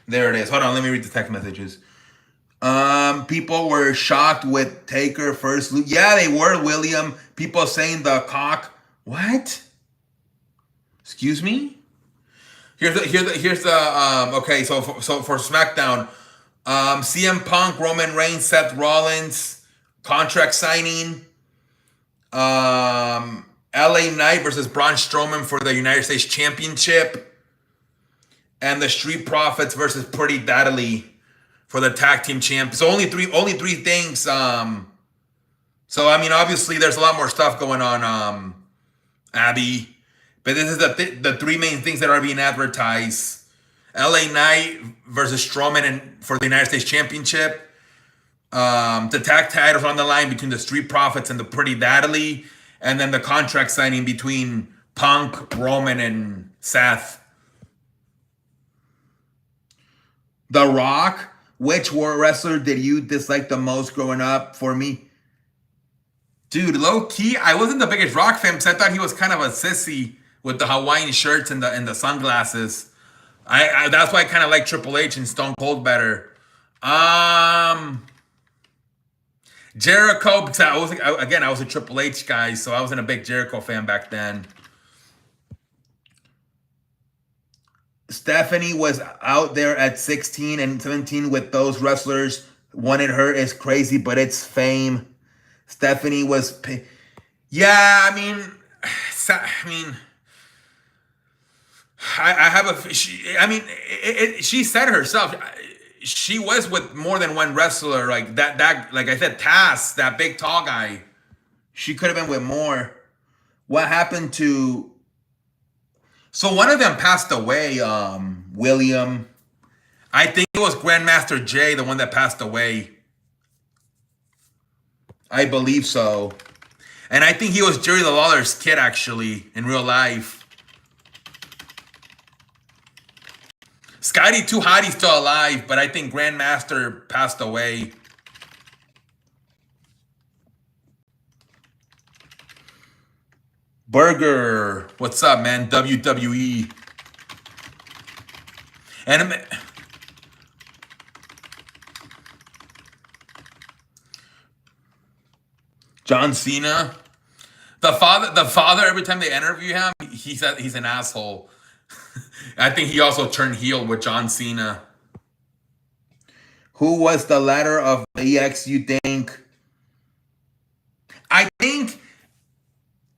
There it is. Hold on. Let me read the text messages. People were shocked with Taker first. Yeah, they were, William. People saying the cock. What? Excuse me? Here's the okay, so for SmackDown, CM Punk, Roman Reigns, Seth Rollins, contract signing. LA Knight versus Braun Strowman for the United States Championship. And the Street Profits versus Pretty Daddley for the tag team champ. So only three things. So I mean, obviously, there's a lot more stuff going on, Abby. But this is the three main things that are being advertised: LA Knight versus Strowman for the United States Championship. The tag titles on the line between the Street Profits and the Pretty Daddley, and then the contract signing between Punk, Roman, and Seth. The Rock. Which wrestler did you dislike the most growing up? For me, dude, low key, I wasn't the biggest Rock fan because I thought he was kind of a sissy with the Hawaiian shirts and the sunglasses. I that's why I kind of like Triple H and Stone Cold better. Jericho, because I was a Triple H guy, so I wasn't a big Jericho fan back then. Stephanie was out there at 16 and 17 with those wrestlers. Wanted her is crazy, but it's fame. Stephanie was, yeah. I mean, I have a. She said herself. She was with more than one wrestler, like that. Like I said, Taz, that big tall guy. She could have been with more. What happened to? So one of them passed away, William. I think it was Grandmaster Jay, the one that passed away. I believe so. And I think he was Jerry the Lawler's kid, actually, in real life. Scotty 2 Hotty's still alive, but I think Grandmaster passed away. Burger, what's up, man? WWE. And John Cena. The father. Every time they interview him, he said he's an asshole. I think he also turned heel with John Cena. Who was the ladder of the EX? You think? I think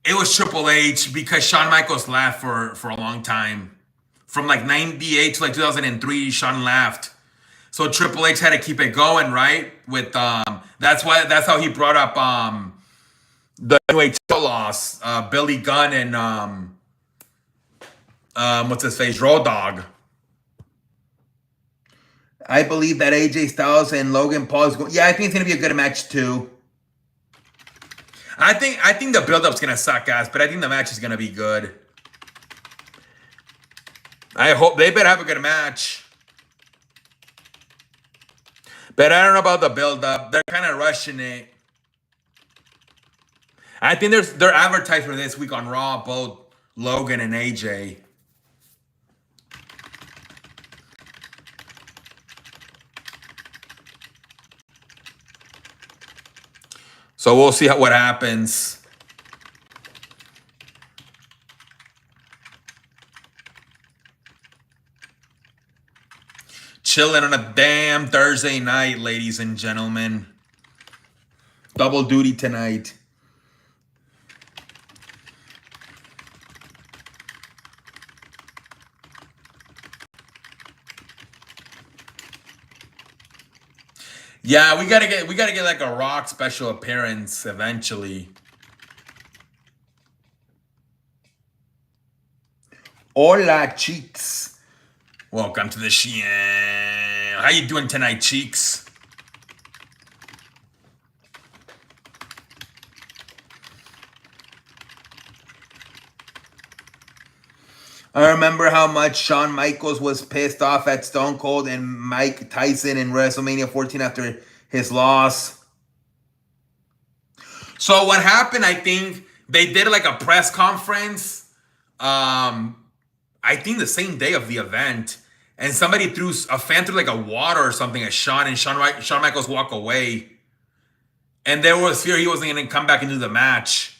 it was Triple H because Shawn Michaels laughed for a long time. From like 98 to like 2003, Shawn laughed. So Triple H had to keep it going, right? With that's how he brought up the New Age Outlaws, Billy Gunn and what's his face, Road Dogg. I believe that AJ Styles and Logan Paul is going. Yeah, I think it's gonna be a good match too. I think the build-up's gonna suck ass, but I think the match is gonna be good. I hope they better have a good match. But I don't know about the build-up. They're kind of rushing it. I think they're advertised for this week on Raw, both Logan and AJ. So we'll see what happens. Chilling on a damn Thursday night, ladies and gentlemen. Double duty tonight. Yeah, we gotta get like a Rock special appearance eventually. Hola, cheeks. Welcome to the Shein. How you doing tonight, cheeks? I remember how much Shawn Michaels was pissed off at Stone Cold and Mike Tyson in WrestleMania 14 after his loss. So what happened, I think they did like a press conference. I think the same day of the event. And somebody threw a fan threw like a water or something at Shawn, and Shawn Michaels walked away. And there was fear he wasn't going to come back into the match.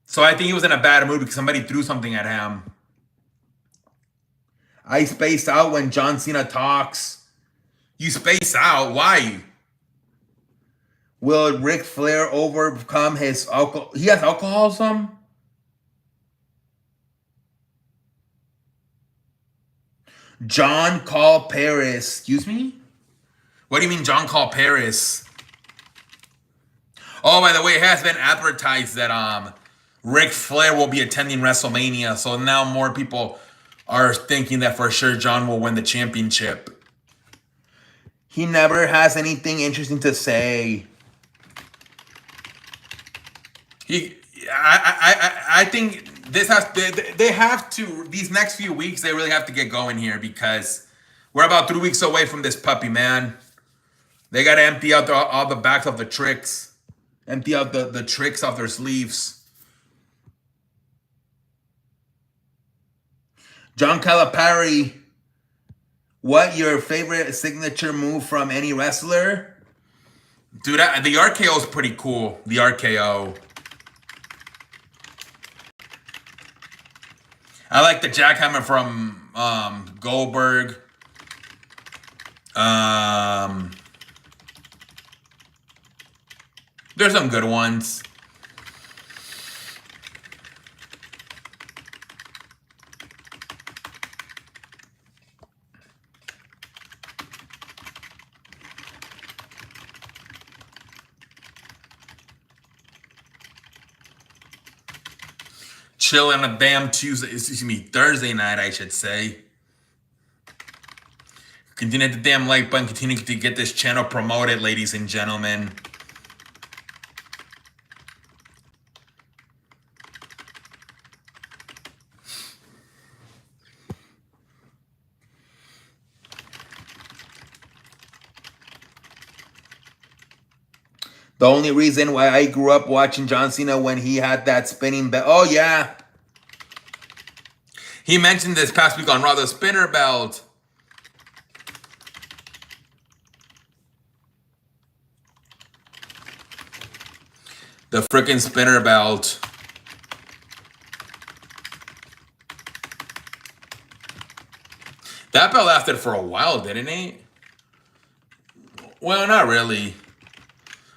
So I think he was in a bad mood because somebody threw something at him. I spaced out when John Cena talks. You space out? Why? Will Ric Flair overcome his alcohol? He has alcoholism? John Call Paris. Excuse me? What do you mean John Call Paris? Oh, by the way, it has been advertised that Ric Flair will be attending WrestleMania, so now more people are thinking that for sure John will win the championship. He never has anything interesting to say. I think this they have to, these next few weeks they really have to get going here because we're about 3 weeks away from this puppy, man. They got to empty out all the backs of the tricks. Empty out the tricks off their sleeves. John Calipari, what your favorite signature move from any wrestler? Dude, the RKO is pretty cool. The RKO. I like the jackhammer from Goldberg. There's some good ones. Chill on a damn Thursday night, I should say. Continue to hit the damn like button. Continue to get this channel promoted, ladies and gentlemen. The only reason why I grew up watching John Cena when he had that spinning belt. Oh, yeah. He mentioned this past week on Raw, the spinner belt. The freaking spinner belt. That belt lasted for a while, didn't it? Well, not really.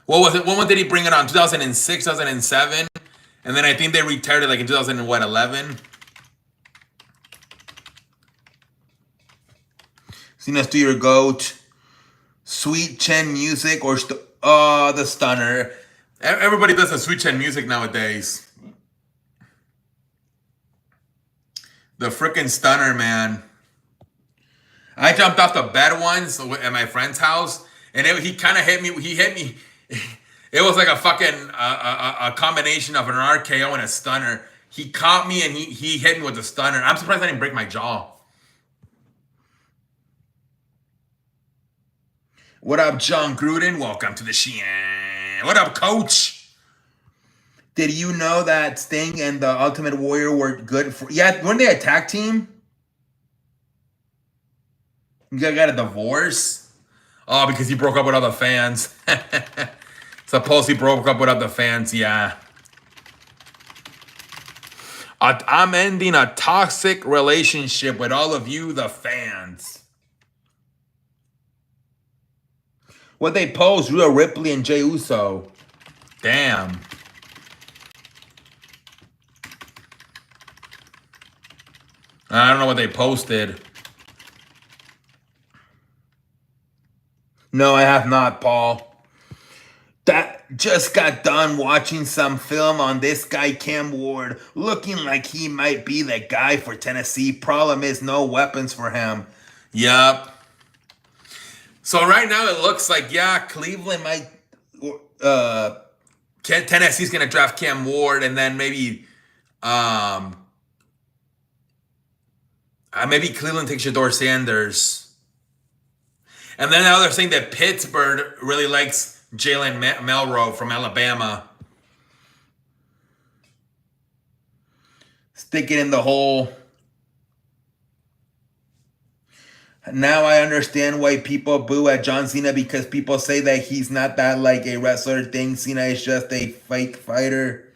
What was it? When did he bring it on? 2006, 2007? And then I think they retired it like in 2011. Cena's to your goat. Sweet Chin music or the stunner. Everybody does a Sweet Chin music nowadays. The freaking stunner, man. I jumped off the bed once at my friend's house, and he kind of hit me. He hit me. It was like a fucking a combination of an RKO and a stunner. He caught me and he hit me with the stunner. I'm surprised I didn't break my jaw. What up, John Gruden? Welcome to the Shein. What up, Coach? Did you know that Sting and the Ultimate Warrior were good for? Yeah, weren't they a tag team? You guys got a divorce? Oh, because he broke up with other fans. Suppose he broke up with other fans, yeah. I'm ending a toxic relationship with all of you, the fans. What they post, Rhea Ripley and Jey Uso. Damn. I don't know what they posted. No, I have not, Paul. That just got done watching some film on this guy Cam Ward, looking like he might be the guy for Tennessee. Problem is no weapons for him. Yup. So right now it looks like, yeah, Cleveland might, Tennessee's gonna draft Cam Ward, and then maybe Cleveland takes Shedeur Sanders. And then now they're saying that Pittsburgh really likes Jalen Milroe from Alabama. Stick it in the hole. Now I understand why people boo at John Cena, because people say that he's not that like a wrestler thing. Cena is just a fake fighter.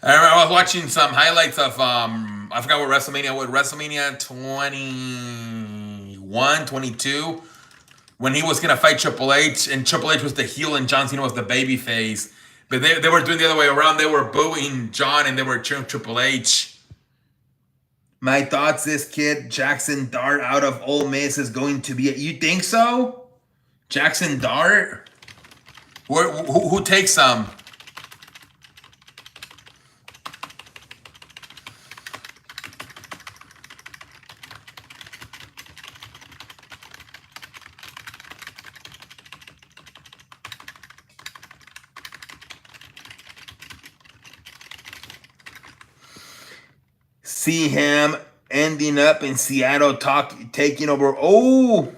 I remember I was watching some highlights of I forgot what WrestleMania 21, 22, when he was gonna fight Triple H, and Triple H was the heel and John Cena was the baby face. But they were doing the other way around. They were booing John and they were cheering Triple H. My thoughts, this kid, Jackson Dart out of Ole Miss is going to be you think so? Jackson Dart? Who takes some? See him ending up in Seattle, taking over. Oh,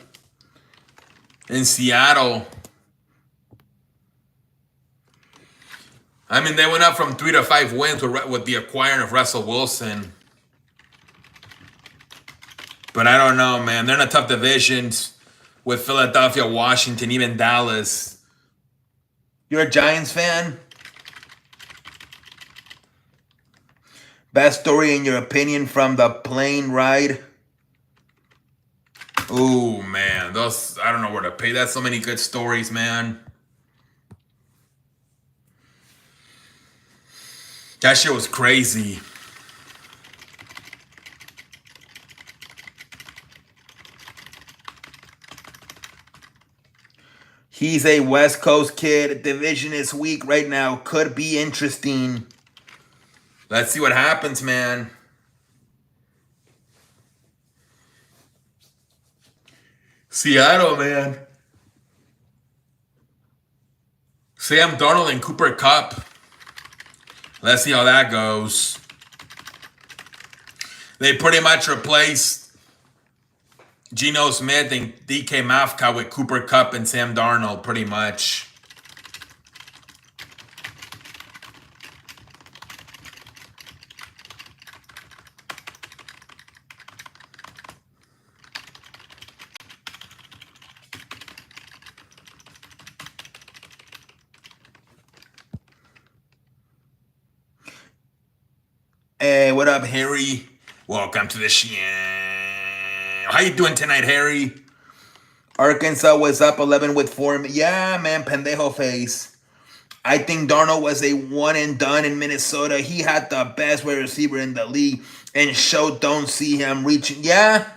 in Seattle. I mean, they went up from 3 to 5 wins with the acquiring of Russell Wilson. But I don't know, man. They're in a tough division with Philadelphia, Washington, even Dallas. You're a Giants fan? Best story in your opinion from the plane ride? Oh man, those, I don't know where to pay. That's so many good stories, man. That shit was crazy. He's a West Coast kid. Division is weak right now. Could be interesting. Let's see what happens, man. Seattle, man. Sam Darnold and Cooper Kupp. Let's see how that goes. They pretty much replaced Geno Smith and DK Metcalf with Cooper Kupp and Sam Darnold, pretty much. Hey, what up, Harry? Welcome to the show. How you doing tonight, Harry? Arkansas was up 11 with 4. Yeah, man, pendejo face. I think Darnold was a one and done in Minnesota. He had the best wide receiver in the league, and don't see him reaching. Yeah,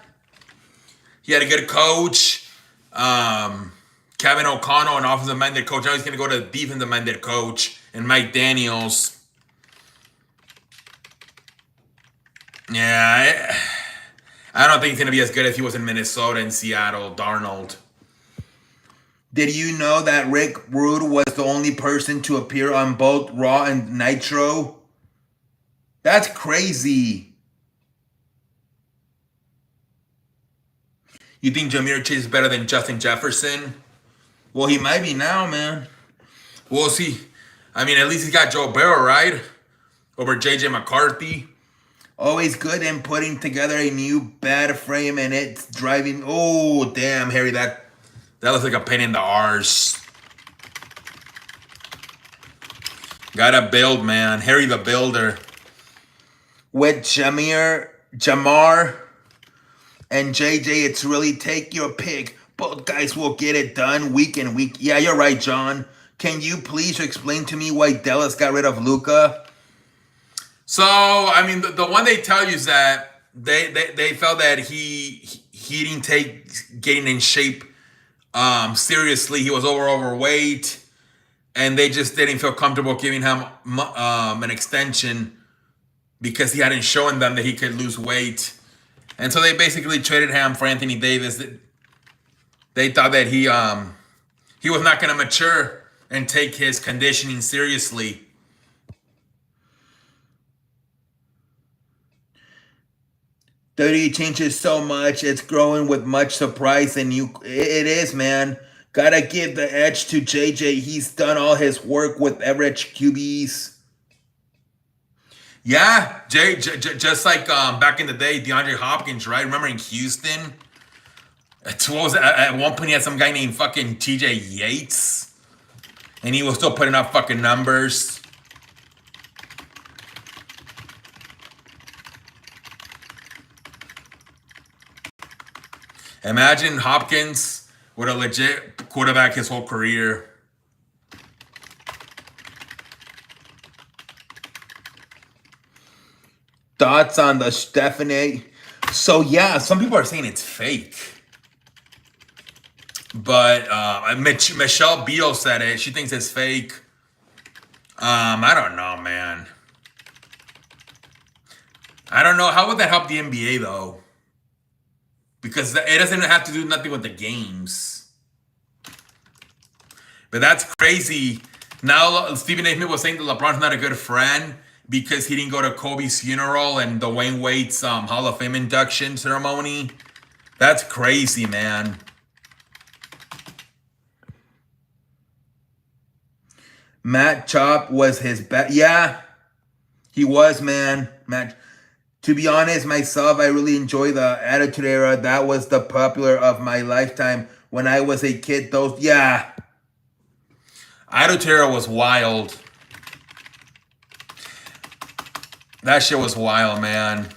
he had a good coach. Kevin O'Connell, an offensive-minded coach. Now he's going to go to defensive-minded coach, and Mike Daniels. Yeah, I don't think he's going to be as good as he was in Minnesota and Seattle, Darnold. Did you know that Rick Rude was the only person to appear on both Raw and Nitro? That's crazy. You think Ja'Marr Chase is better than Justin Jefferson? Well, he might be now, man. We'll see. I mean, at least he's got Joe Burrow, right? Over J.J. McCarthy. Always good in putting together a new bad frame, and it's driving. Oh, damn, Harry, that looks like a pain in the arse. Gotta build, man. Harry the Builder. With Jamar and JJ, it's really take your pick. Both guys will get it done week and week. Yeah, you're right, John. Can you please explain to me why Dallas got rid of Luka? So I mean, the one they tell you is that they felt that he didn't take getting in shape seriously. He was overweight, and they just didn't feel comfortable giving him an extension because he hadn't shown them that he could lose weight. And so they basically traded him for Anthony Davis. They thought that he was not going to mature and take his conditioning seriously. WWE changes so much. It's growing with much surprise, and it is, man. Gotta give the edge to JJ. He's done all his work with average QBs. Yeah, just like back in the day, DeAndre Hopkins, right? Remember in Houston? What was it? At one point, he had some guy named fucking TJ Yates, and he was still putting up fucking numbers. Imagine Hopkins with a legit quarterback his whole career. Thoughts on the Stephanie? So yeah, some people are saying it's fake. But Michelle Beadle said it. She thinks it's fake. I don't know, man. I don't know. How would that help the NBA, though? Because it doesn't have to do nothing with the games. But that's crazy. Now, Stephen A. Smith was saying that LeBron's not a good friend because he didn't go to Kobe's funeral and Dwayne Wade's Hall of Fame induction ceremony. That's crazy, man. Matt Chop was his best. Yeah, he was, man. Matt. To be honest, myself, I really enjoy the Attitude Era. That was the popular of my lifetime when I was a kid. Yeah. Attitude Era was wild. That shit was wild, man.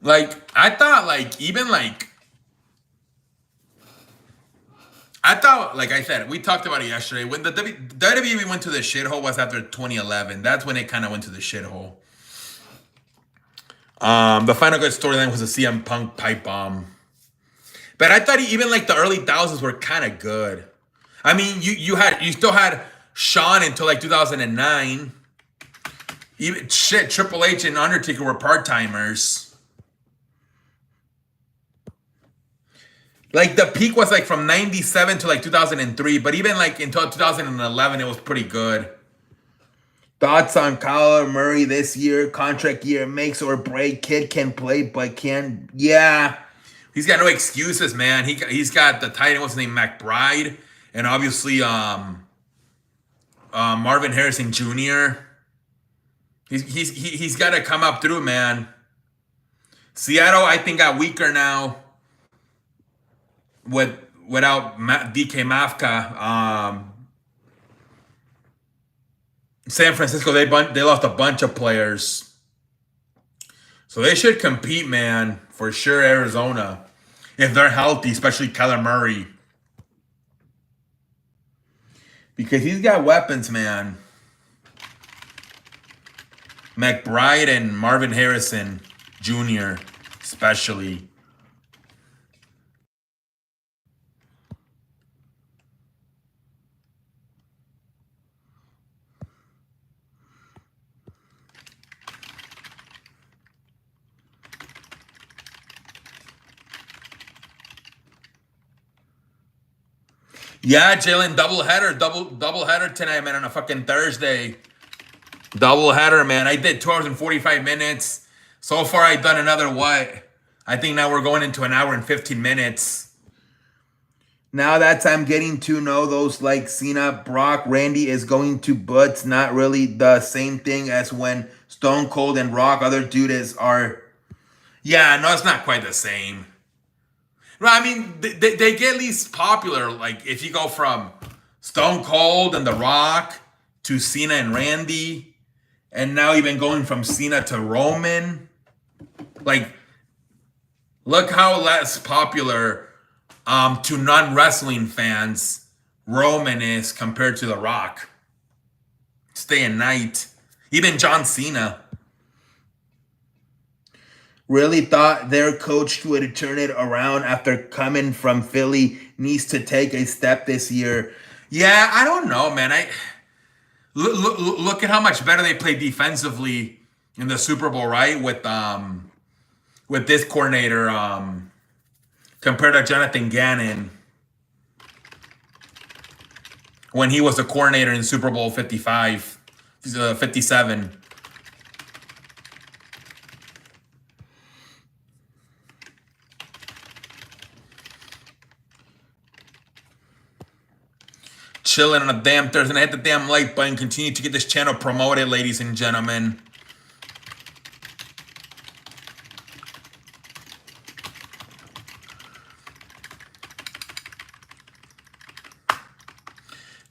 Like, I thought, like I said, we talked about it yesterday. When the WWE went to the shithole was after 2011. That's when it kind of went to the shithole. The final good storyline was a CM Punk pipe bomb. But I thought even like the early thousands were kind of good. I mean, you still had Shawn until like 2009. Even Triple H and Undertaker were part-timers. Like the peak was like from 97 to like 2003, but even like until 2011, it was pretty good. Thoughts on Kyler Murray this year? Contract year makes or break. Kid can play, but can. Yeah. He's got no excuses, man. He's got the tight end, what's his name, McBride, and obviously Marvin Harrison Jr. He's got to come up through, man. Seattle, I think, got weaker now. Without DK Mafka, San Francisco, they lost a bunch of players. So they should compete, man, for sure, Arizona. If they're healthy, especially Kyler Murray. Because he's got weapons, man. McBride and Marvin Harrison Jr. especially. Yeah, Jalen, doubleheader tonight, man, on a fucking Thursday. Doubleheader, man. I did 2 hours and 45 minutes. So far, I've done another what? I think now we're going into an hour and 15 minutes. Now that I'm getting to know those like Cena, Brock, Randy is going to butts. Not really the same thing as when Stone Cold and Rock, other dudes are. Yeah, no, it's not quite the same. No, I mean, they get least popular. Like, if you go from Stone Cold and The Rock to Cena and Randy, and now even going from Cena to Roman, like, Look how less popular to non-wrestling fans Roman is compared to The Rock. Day and night. Even John Cena. Really thought their coach would turn it around after coming from Philly. Needs to take a step this year. Yeah, I don't know, man. Look at how much better they play defensively in the Super Bowl, right? With this coordinator compared to Jonathan Gannon when he was the coordinator in Super Bowl 57. Chilling on a damn Thursday night. Hit the damn like button. Continue to get this channel promoted, ladies and gentlemen.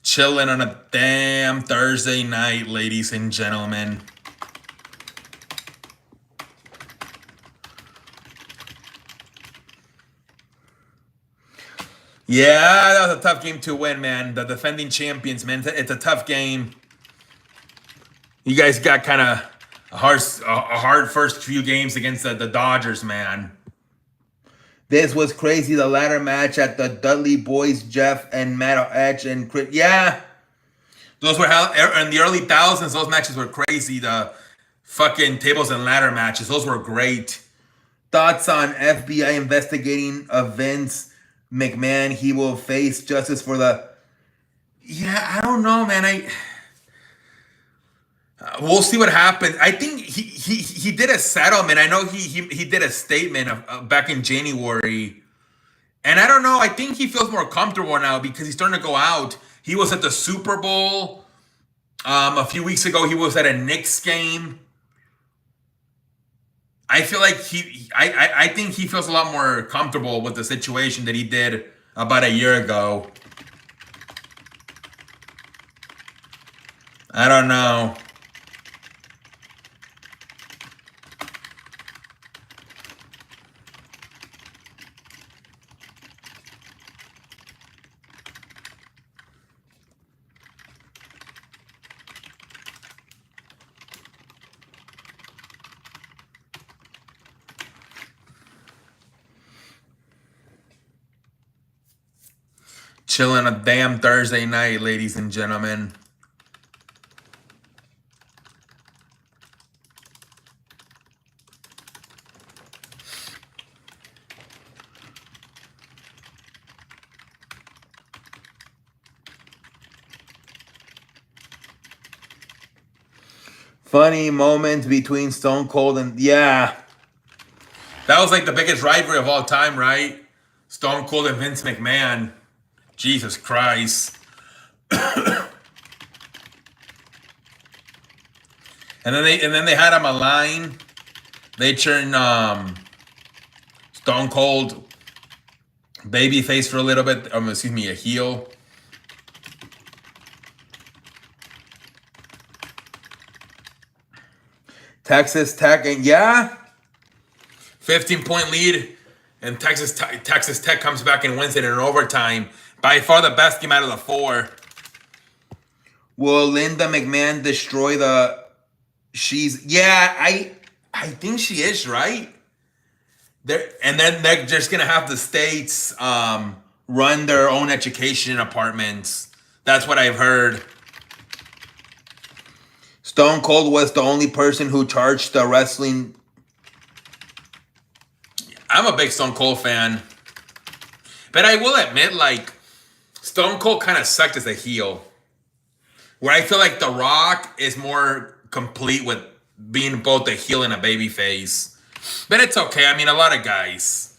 Chilling on a damn Thursday night, ladies and gentlemen. Yeah, that was a tough game to win, man. The defending champions, man. It's a tough game. You guys got kind of a hard first few games against the Dodgers, man. This was crazy. The ladder match at the Dudley Boys, Jeff and Matt Edge and Chris. Yeah. Those were in the early thousands. Those matches were crazy. The fucking tables and ladder matches. Those were great. Thoughts on FBI investigating Vince McMahon? He will face justice for the... Yeah, I don't know, man. We'll see what happens. I think he did a settlement. I know he did a statement back in January. And I don't know. I think he feels more comfortable now because he's starting to go out. He was at the Super Bowl a few weeks ago. He was at a Knicks game. I feel like I think he feels a lot more comfortable with the situation that he did about a year ago. I don't know. Chilling a damn Thursday night, ladies and gentlemen. Funny moments between Stone Cold and... Yeah. That was like the biggest rivalry of all time, right? Stone Cold and Vince McMahon. Jesus Christ. And then they had him a line. They turned Stone Cold babyface for a little bit. Excuse me, a heel. Texas Tech, and yeah, 15-point lead, and Texas Tech comes back and wins it in overtime. By far the best game out of the four. Will Linda McMahon destroy the... Yeah, I think she is, right? And then they're just going to have the states run their own education apartments. That's what I've heard. Stone Cold was the only person who charged the wrestling... I'm a big Stone Cold fan. But I will admit, like, Stone Cold kind of sucked as a heel. Where I feel like The Rock is more complete with being both a heel and a babyface. But it's okay. I mean, a lot of guys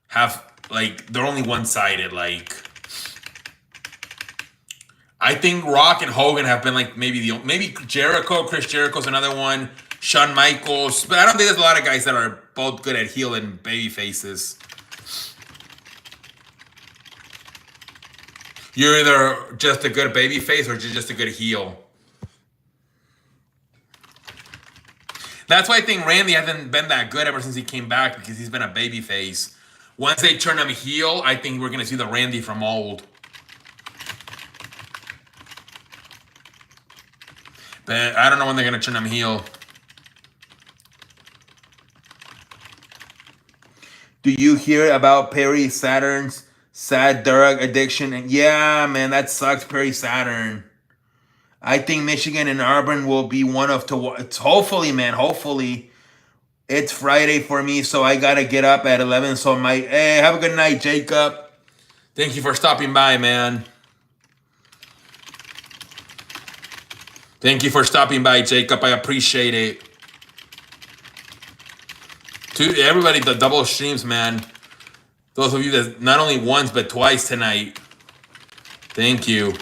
have, like, they're only one-sided. Like, I think Rock and Hogan have been, like, maybe Jericho, Chris Jericho's another one. Shawn Michaels. But I don't think there's a lot of guys that are both good at heel and baby faces. You're either just a good baby face or just a good heel. That's why I think Randy hasn't been that good ever since he came back, because he's been a babyface. Once they turn him heel, I think we're gonna see the Randy from old. But I don't know when they're gonna turn him heel. Do you hear about Perry Saturn's sad drug addiction? And yeah, man, that sucks, Perry Saturn. I think Michigan and Auburn will be one of two. It's hopefully, man. Hopefully, it's Friday for me, so I gotta get up at 11. So hey, have a good night, Jacob. Thank you for stopping by, man. Thank you for stopping by, Jacob. I appreciate it. To everybody, the double streams, man. Those of you that not only once but twice tonight. Thank you.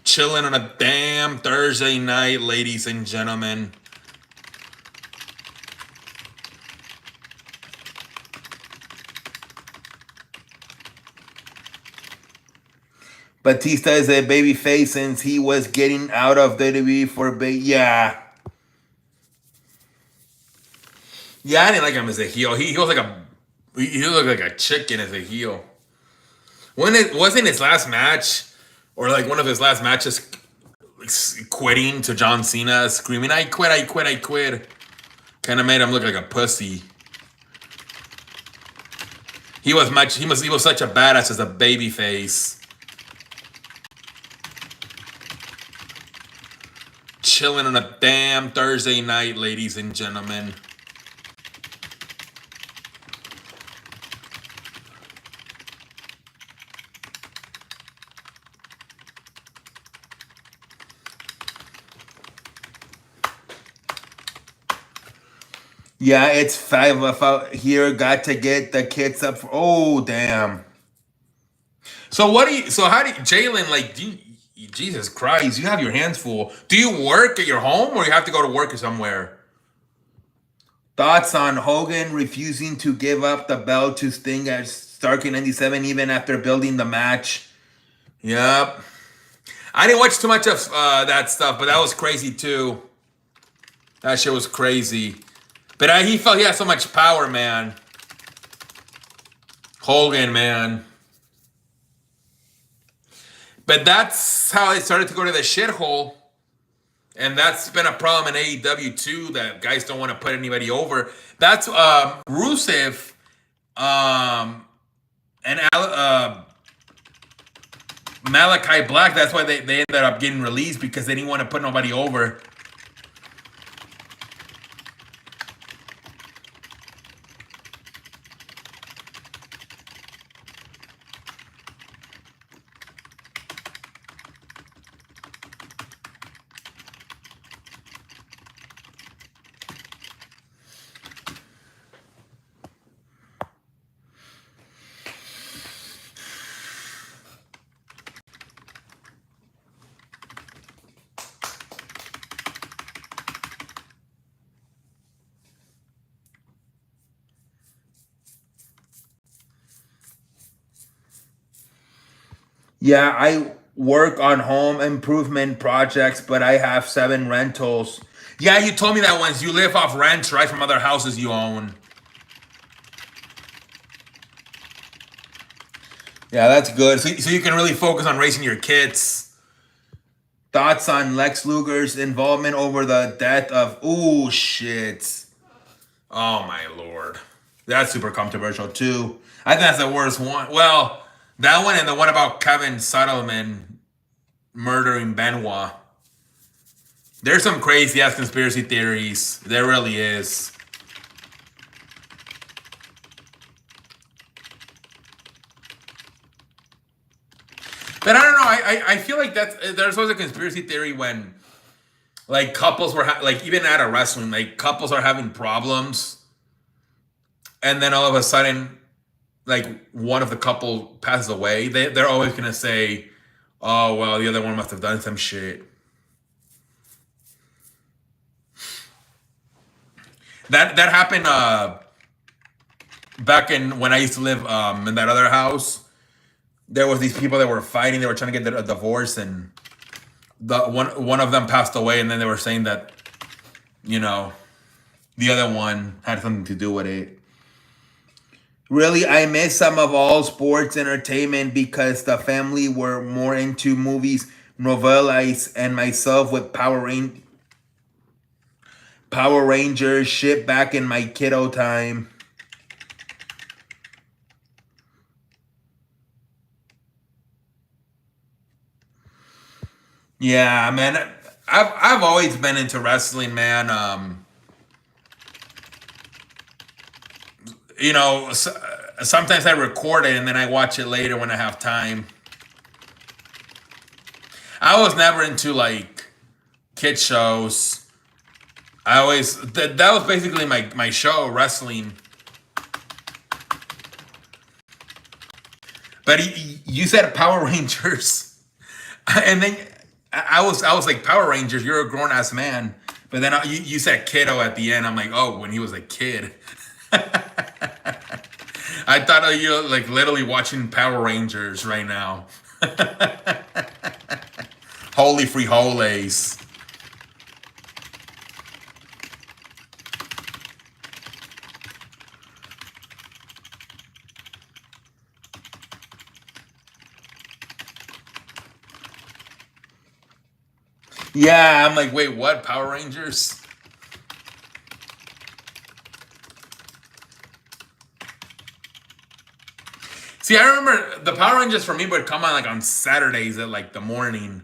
Chilling on a damn Thursday night, ladies and gentlemen. Batista is a baby face since he was getting out of WWE for yeah. Yeah, I didn't like him as a heel. He was like he looked like a chicken as a heel. When it wasn't his last match, or like one of his last matches, quitting to John Cena, screaming, "I quit, I quit, I quit." Kind of made him look like a pussy. He was such a badass as a baby face. Chilling on a damn Thursday night, ladies and gentlemen. Yeah, it's 5 out here. Got to get the kids up for. Oh, damn. So how do you, Jalen, like, Jesus Christ, you have your hands full. Do you work at your home, or you have to go to work somewhere? Thoughts on Hogan refusing to give up the belt to Sting at Starrcade 97 even after building the match? Yep. I didn't watch too much of that stuff, but that was crazy too. That shit was crazy. But he felt he had so much power, man. Hogan, man. But that's how it started to go to the shithole. And that's been a problem in AEW too, that guys don't want to put anybody over. That's Rusev and Malachi Black. That's why they ended up getting released, because they didn't want to put nobody over. Yeah, I work on home improvement projects, but I have 7 rentals. Yeah, you told me that once. You live off rent, right, from other houses you own. Yeah, that's good. So you can really focus on raising your kids. Thoughts on Lex Luger's involvement over the death of... Ooh, shit. Oh, my Lord. That's super controversial, too. I think that's the worst one. Well, that one and the one about Kevin Suttleman murdering Benoit. There's some crazy-ass conspiracy theories. There really is. But I don't know. I feel like there's always a conspiracy theory when, like, couples were like, even at a wrestling, like, couples are having problems, and then all of a sudden, like, one of the couple passes away. They're always gonna say, "Oh well, the other one must have done some shit." That happened back in when I used to live in that other house. there was these people that were fighting. They were trying to get a divorce, and the one of them passed away, and then they were saying that, you know, the other one had something to do with it. Really, I miss some of all sports entertainment because the family were more into movies, novelas, and myself with Power Rangers shit back in my kiddo time. Yeah, man. I've always been into wrestling, man. You know, sometimes I record it and then I watch it later when I have time. I was never into like kid shows. I always that was basically my show, wrestling. But you said Power Rangers, and then I was like Power Rangers. You're a grown ass man, but then you said kiddo at the end. I'm like, oh, when he was a kid. I thought of you like literally watching Power Rangers right now. Holy frijoles. Yeah, I'm like, wait, what? Power Rangers? See, I remember the Power Rangers for me would come on like on Saturdays at like the morning.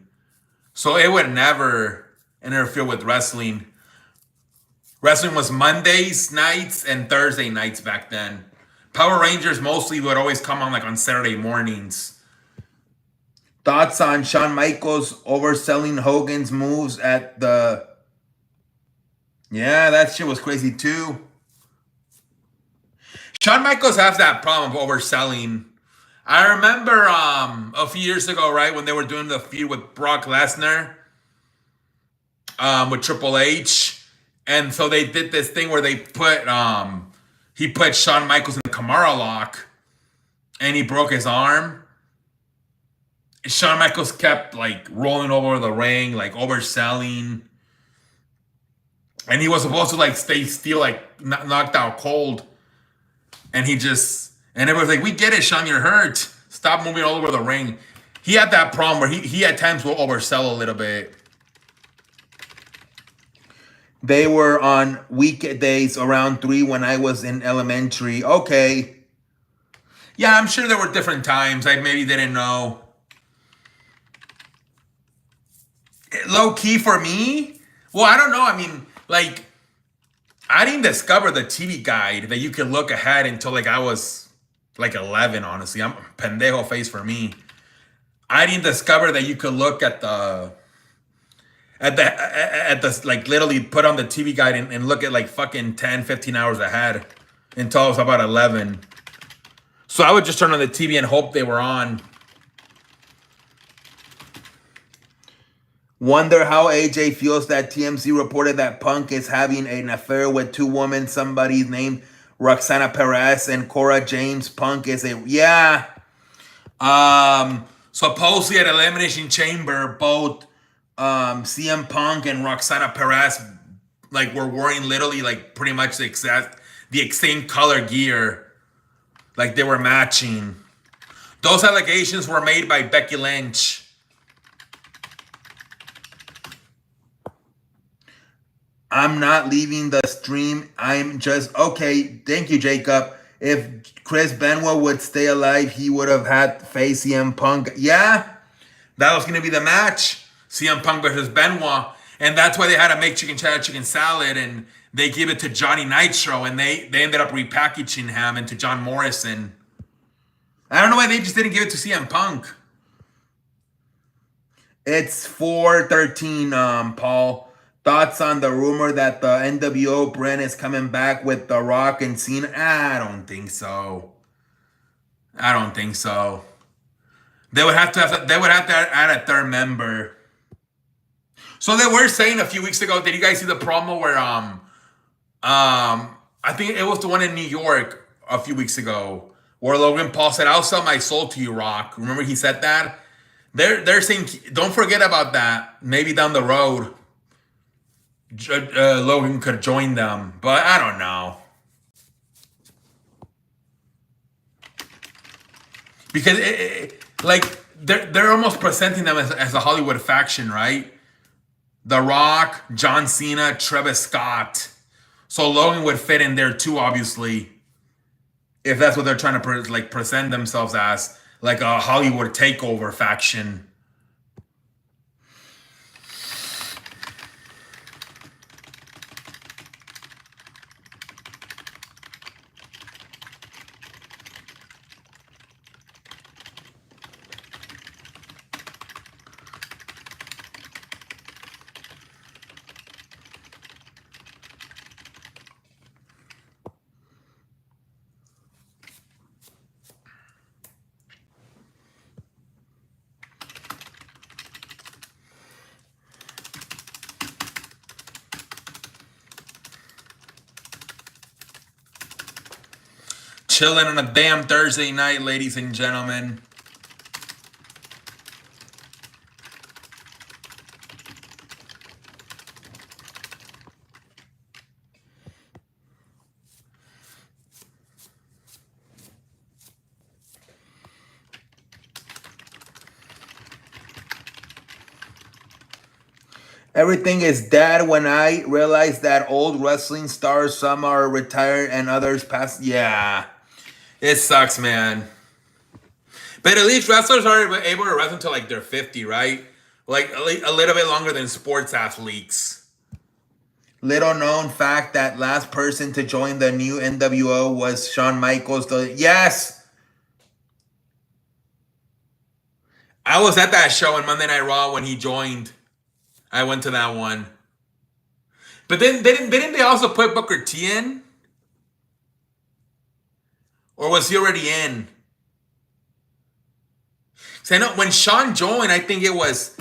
So it would never interfere with wrestling. Wrestling was Mondays nights and Thursday nights back then. Power Rangers mostly would always come on like on Saturday mornings. Thoughts on Shawn Michaels overselling Hogan's moves at the. Yeah, that shit was crazy too. Shawn Michaels has that problem of overselling. I remember a few years ago, right, when they were doing the feud with Brock Lesnar, with Triple H. And so they did this thing where they put he put Shawn Michaels in the Kimura lock and he broke his arm. Shawn Michaels kept like rolling over the ring, like overselling. And he was supposed to like stay still, like knocked out cold. And he just, and everyone's like, we get it, Shawn, you're hurt. Stop moving all over the ring. He had that problem where he at times will oversell a little bit. They were on weekdays around 3 when I was in elementary. Okay. Yeah, I'm sure there were different times. I maybe didn't know. Low key for me? Well, I don't know. I mean, like, I didn't discover the TV guide that you could look ahead until like I was like 11, honestly. I'm pendejo face for me. I didn't discover that you could look at the like literally put on the TV guide and look at like fucking 10, 15 hours ahead until I was about 11. So I would just turn on the TV and hope they were on. Wonder how AJ feels that TMZ reported that Punk is having an affair with two women, somebody named Roxana Perez and Cora James. Punk is a, yeah. Supposedly at Elimination Chamber, both CM Punk and Roxana Perez like were wearing literally like pretty much the same color gear. Like they were matching. Those allegations were made by Becky Lynch. I'm not leaving the stream. I'm just okay. Thank you, Jacob. If Chris Benoit would stay alive, he would have had to face CM Punk. Yeah, that was gonna be the match. CM Punk versus Benoit, and that's why they had to make chicken cheddar chicken salad, and they gave it to Johnny Nitro, and they ended up repackaging him into John Morrison. I don't know why they just didn't give it to CM Punk. It's 4:13, Paul. Thoughts on the rumor that the NWO brand is coming back with The Rock and Cena? I don't think so. I don't think so. They would have to add a third member. So they were saying a few weeks ago, did you guys see the promo where I think it was the one in New York a few weeks ago Where Logan Paul said, "I'll sell my soul to you, Rock." Remember he said that? They're saying, don't forget about that. Maybe down the road, Logan could join them, but I don't know, because like they're almost presenting them as a Hollywood faction, right? The Rock, John Cena, Travis Scott. So Logan would fit in there too, obviously, if that's what they're trying to present themselves as, like a Hollywood takeover faction. Chilling on a damn Thursday night, ladies and gentlemen. Everything is dead when I realize that old wrestling stars, some are retired and others passed. Yeah, it sucks, man. But at least wrestlers are able to wrestle until like they're 50, right? Like a little bit longer than sports athletes. Little known fact that last person to join the new NWO was Shawn Michaels. Yes! I was at that show on Monday Night Raw when he joined. I went to that one. But then didn't they also put Booker T in? Or was he already in? So I know when Shawn joined, I think it was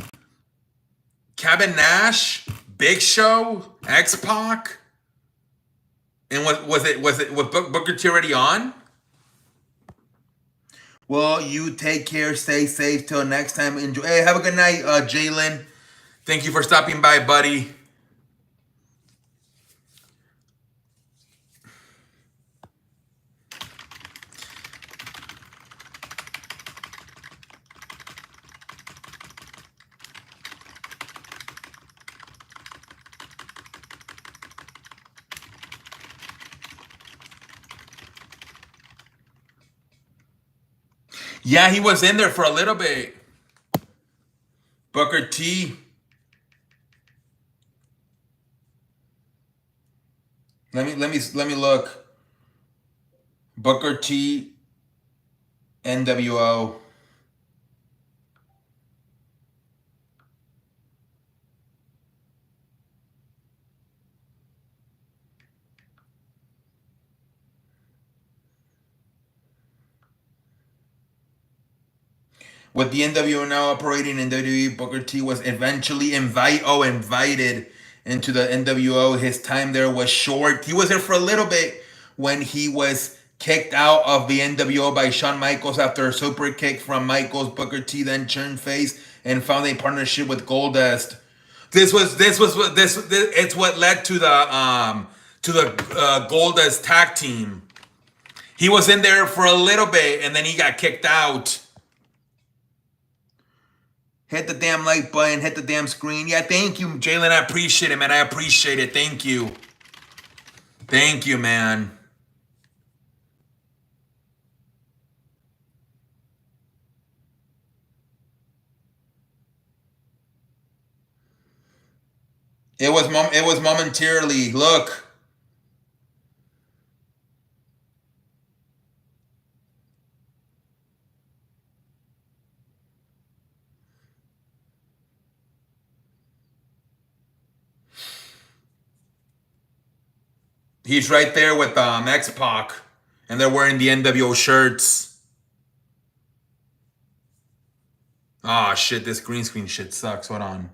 Kevin Nash, Big Show, X-Pac. And was Booker T already on? Well, you take care, stay safe till next time. Enjoy. Hey, have a good night, Jalen. Thank you for stopping by, buddy. Yeah, he was in there for a little bit. Booker T. Let me look. Booker T, NWO. With the NWO now operating in WWE, Booker T was eventually invited into the NWO. His time there was short. He was there for a little bit when he was kicked out of the NWO by Shawn Michaels after a super kick from Michaels. Booker T then turned face and found a partnership with Goldust. It's what led to the Goldust tag team. He was in there for a little bit and then he got kicked out. Hit the damn like button. Hit the damn screen. Yeah, thank you, Jalen. I appreciate it, man. I appreciate it. Thank you. Thank you, man. It was momentarily. Look. He's right there with X-Pac, and they're wearing the NWO shirts. Ah, shit, this green screen shit sucks. Hold on.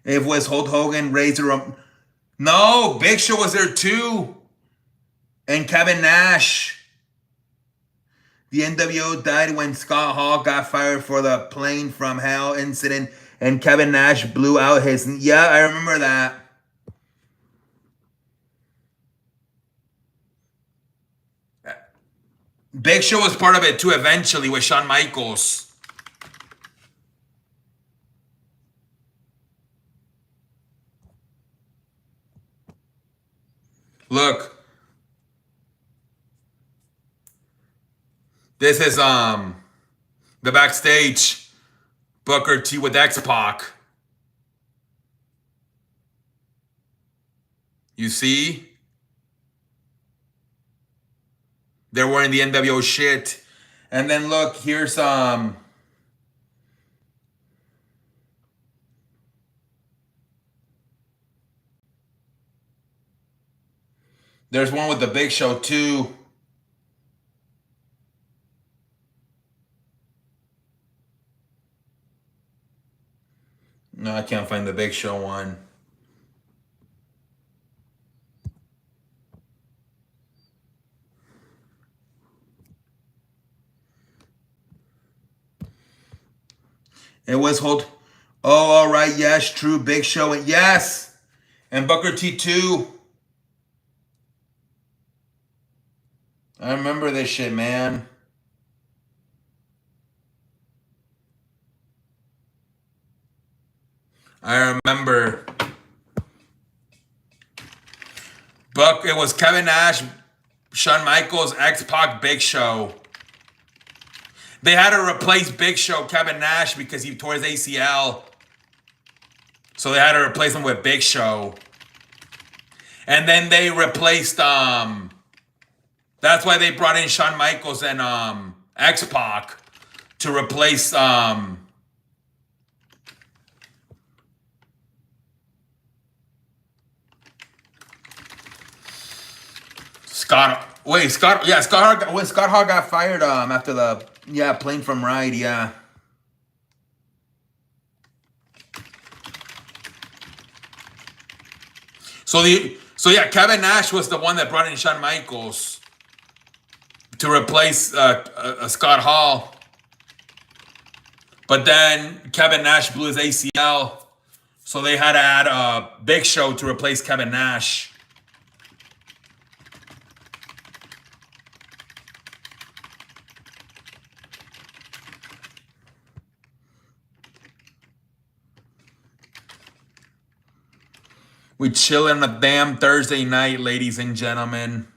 It was Hulk Hogan, Razor Ramon. No, Big Show was there too. And Kevin Nash. The NWO died when Scott Hall got fired for the plane from hell incident, and Kevin Nash blew out his... Yeah, I remember that. Big Show was part of it too eventually with Shawn Michaels. Look. This is the backstage Booker T with X-Pac. You see? They're wearing the NWO shit. And then look, here's there's one with the Big Show too. No, I can't find the Big Show one. It was Hold. Oh, all right. Yes, true. Big Show. Yes. And Booker T too. I remember this shit, man. I remember. It was Kevin Nash, Shawn Michaels, X-Pac, Big Show. They had to replace Big Show, Kevin Nash, because he tore his ACL. So they had to replace him with Big Show. And then they replaced, that's why they brought in Shawn Michaels and X-Pac to replace Scott Hall got fired after the plane from Ride, yeah. So Kevin Nash was the one that brought in Shawn Michaels to replace Scott Hall. But then Kevin Nash blew his ACL, so they had to add a Big Show to replace Kevin Nash. We chilling on a damn Thursday night, ladies and gentlemen.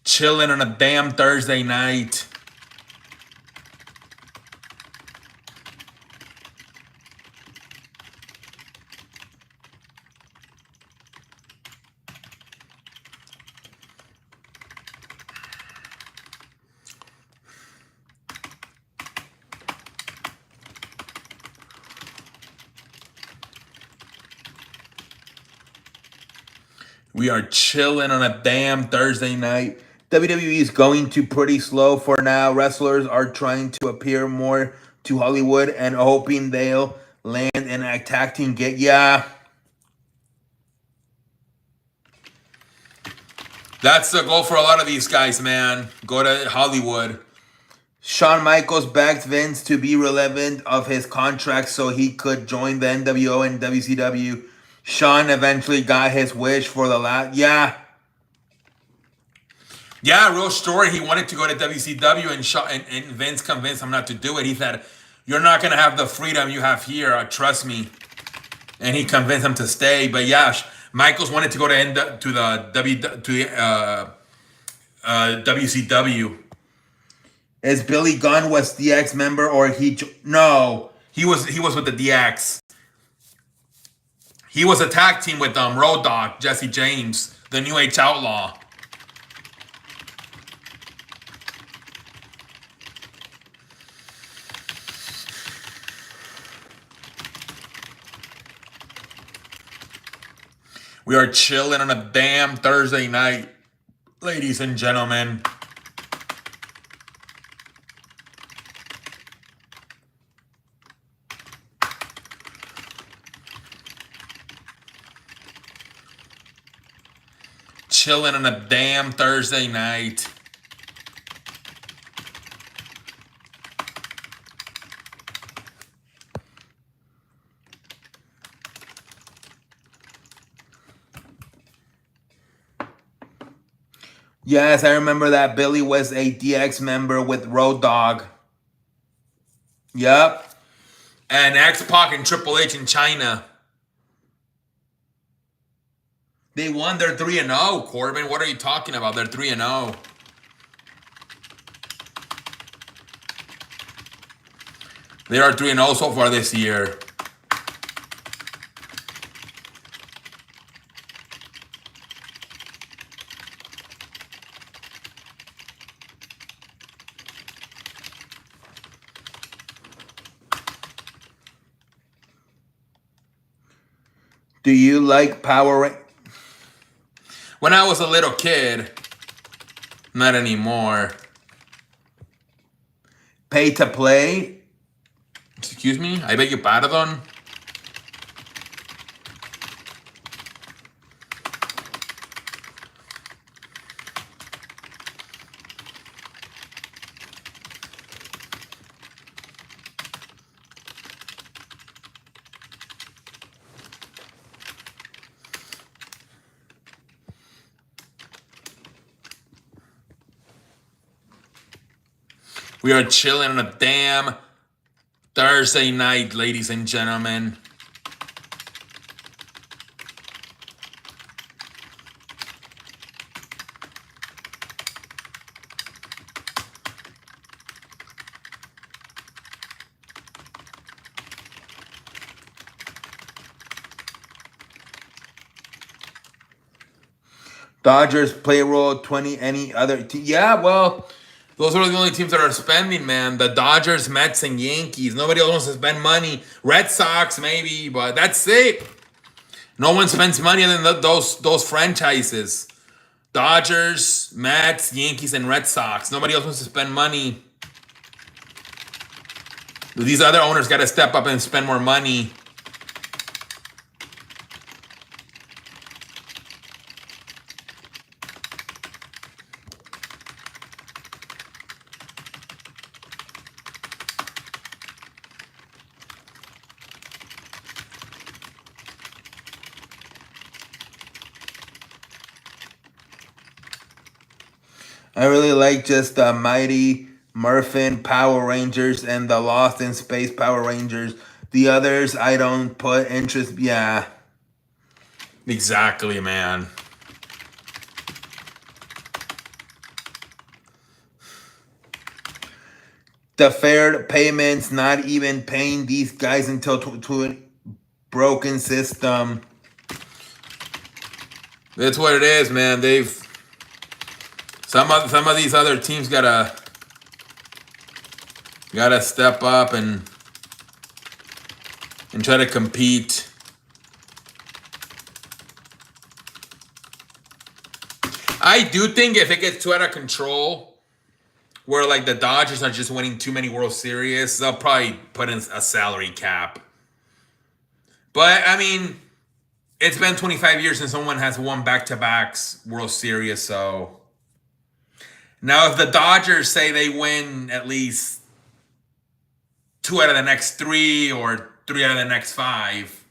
Chilling on a damn Thursday night. We are chilling on a damn Thursday night. WWE is going to pretty slow for now. Wrestlers are trying to appear more to Hollywood and hoping they'll land in a tag team get. Yeah. That's the goal for a lot of these guys, man. Go to Hollywood. Shawn Michaels begged Vince to be relevant of his contract so he could join the NWO and WCW. Shawn eventually got his wish for the last... Yeah, real story. He wanted to go to WCW and Vince convinced him not to do it. He said, "You're not going to have the freedom you have here. Trust me." And he convinced him to stay. But yeah, Michaels wanted to go to the WCW. Is Billy Gunn was DX member or he... No, he was with the DX. He was a tag team with Road Dogg, Jesse James, the New Age Outlaw. We are chilling on a damn Thursday night, ladies and gentlemen. chilling on a damn Thursday night. Yes, I remember that. Billy was a DX member with Road Dogg. Yep. And X-Pac and Triple H in China. They won. They're 3-0, Corbin. What are you talking about? They're 3-0. They are 3-0 so far this year. Do you like Power Rangers? When I was a little kid, not anymore. Pay to play? Excuse me? I beg your pardon? We are chilling on a damn Thursday night, ladies and gentlemen. Dodgers payroll 20, any other team? Yeah, well, those are the only teams that are spending, man. The Dodgers, Mets, and Yankees. Nobody else wants to spend money. Red Sox, maybe, but that's it. No one spends money other than those franchises. Dodgers, Mets, Yankees, and Red Sox. Nobody else wants to spend money. These other owners got to step up and spend more money. I really like just the Mighty Morphin Power Rangers and the Lost in Space Power Rangers. The others, I don't put interest. Yeah. Exactly, man. The fair payments, not even paying these guys until to a broken system. That's what it is, man. Some of these other teams gotta step up and try to compete. I do think if it gets too out of control, where like the Dodgers are just winning too many World Series, they'll probably put in a salary cap. But I mean, it's been 25 years since someone has won back-to-backs World Series, so. Now, if the Dodgers say they win at least 2 out of the next 3 or 3 out of the next 5,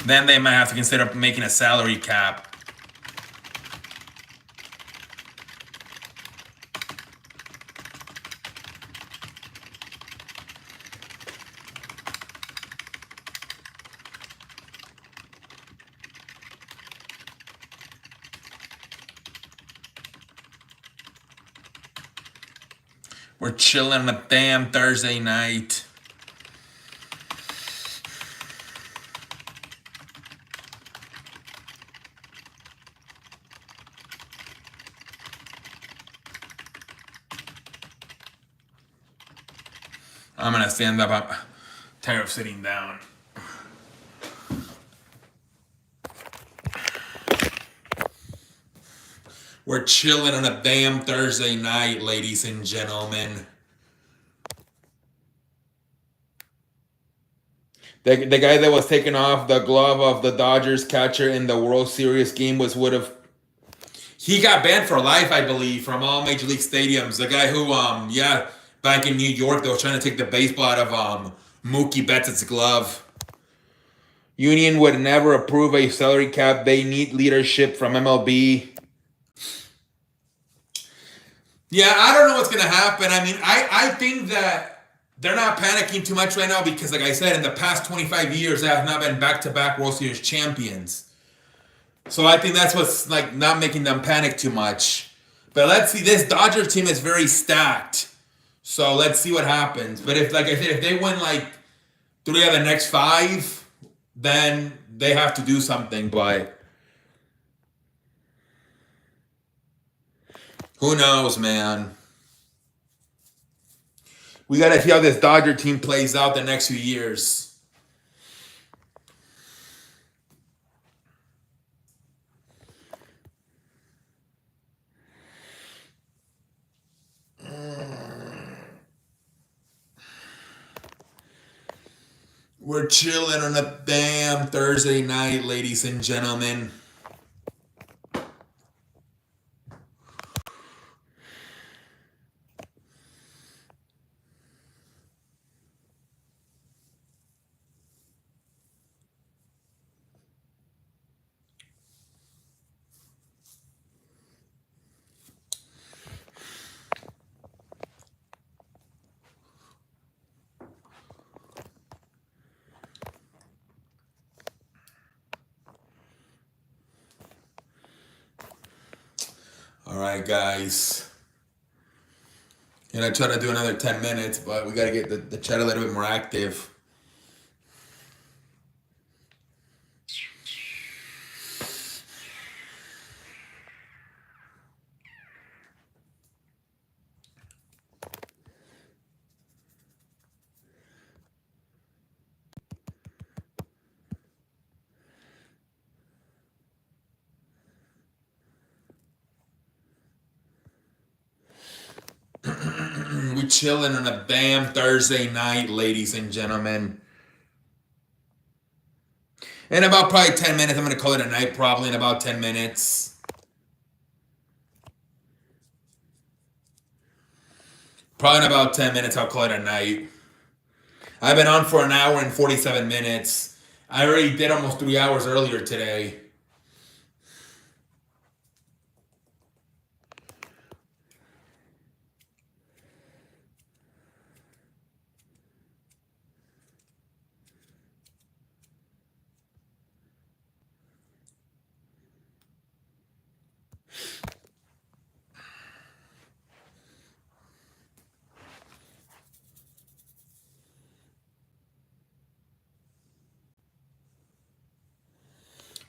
then they might have to consider making a salary cap. We're chilling on a damn Thursday night. I'm gonna stand up. I'm tired of sitting down. We're chilling on a damn Thursday night, ladies and gentlemen. The guy that was taking off the glove of the Dodgers catcher in the World Series game would have He got banned for life, I believe, from all major league stadiums. The guy who, back in New York, they were trying to take the baseball out of Mookie Betts' glove. Union would never approve a salary cap. They need leadership from MLB. Yeah, I don't know what's going to happen. I mean, I think that they're not panicking too much right now because, like I said, in the past 25 years, they have not been back-to-back World Series champions. So I think that's what's like not making them panic too much. But let's see, this Dodger team is very stacked. So let's see what happens. But if, like I said, if they win like 3 of the next 5, then they have to do something. But who knows, man? We got to see how this Dodger team plays out the next few years. We're chilling on a damn Thursday night, ladies and gentlemen. All right, guys. Gonna try to do another 10 minutes, but we gotta get the chat a little bit more active. We chilling on a damn Thursday night, ladies and gentlemen. In about probably 10 minutes, I'm gonna call it a night. Probably in about 10 minutes. Probably in about 10 minutes, I'll call it a night. I've been on for an hour and 47 minutes. I already did almost 3 hours earlier today.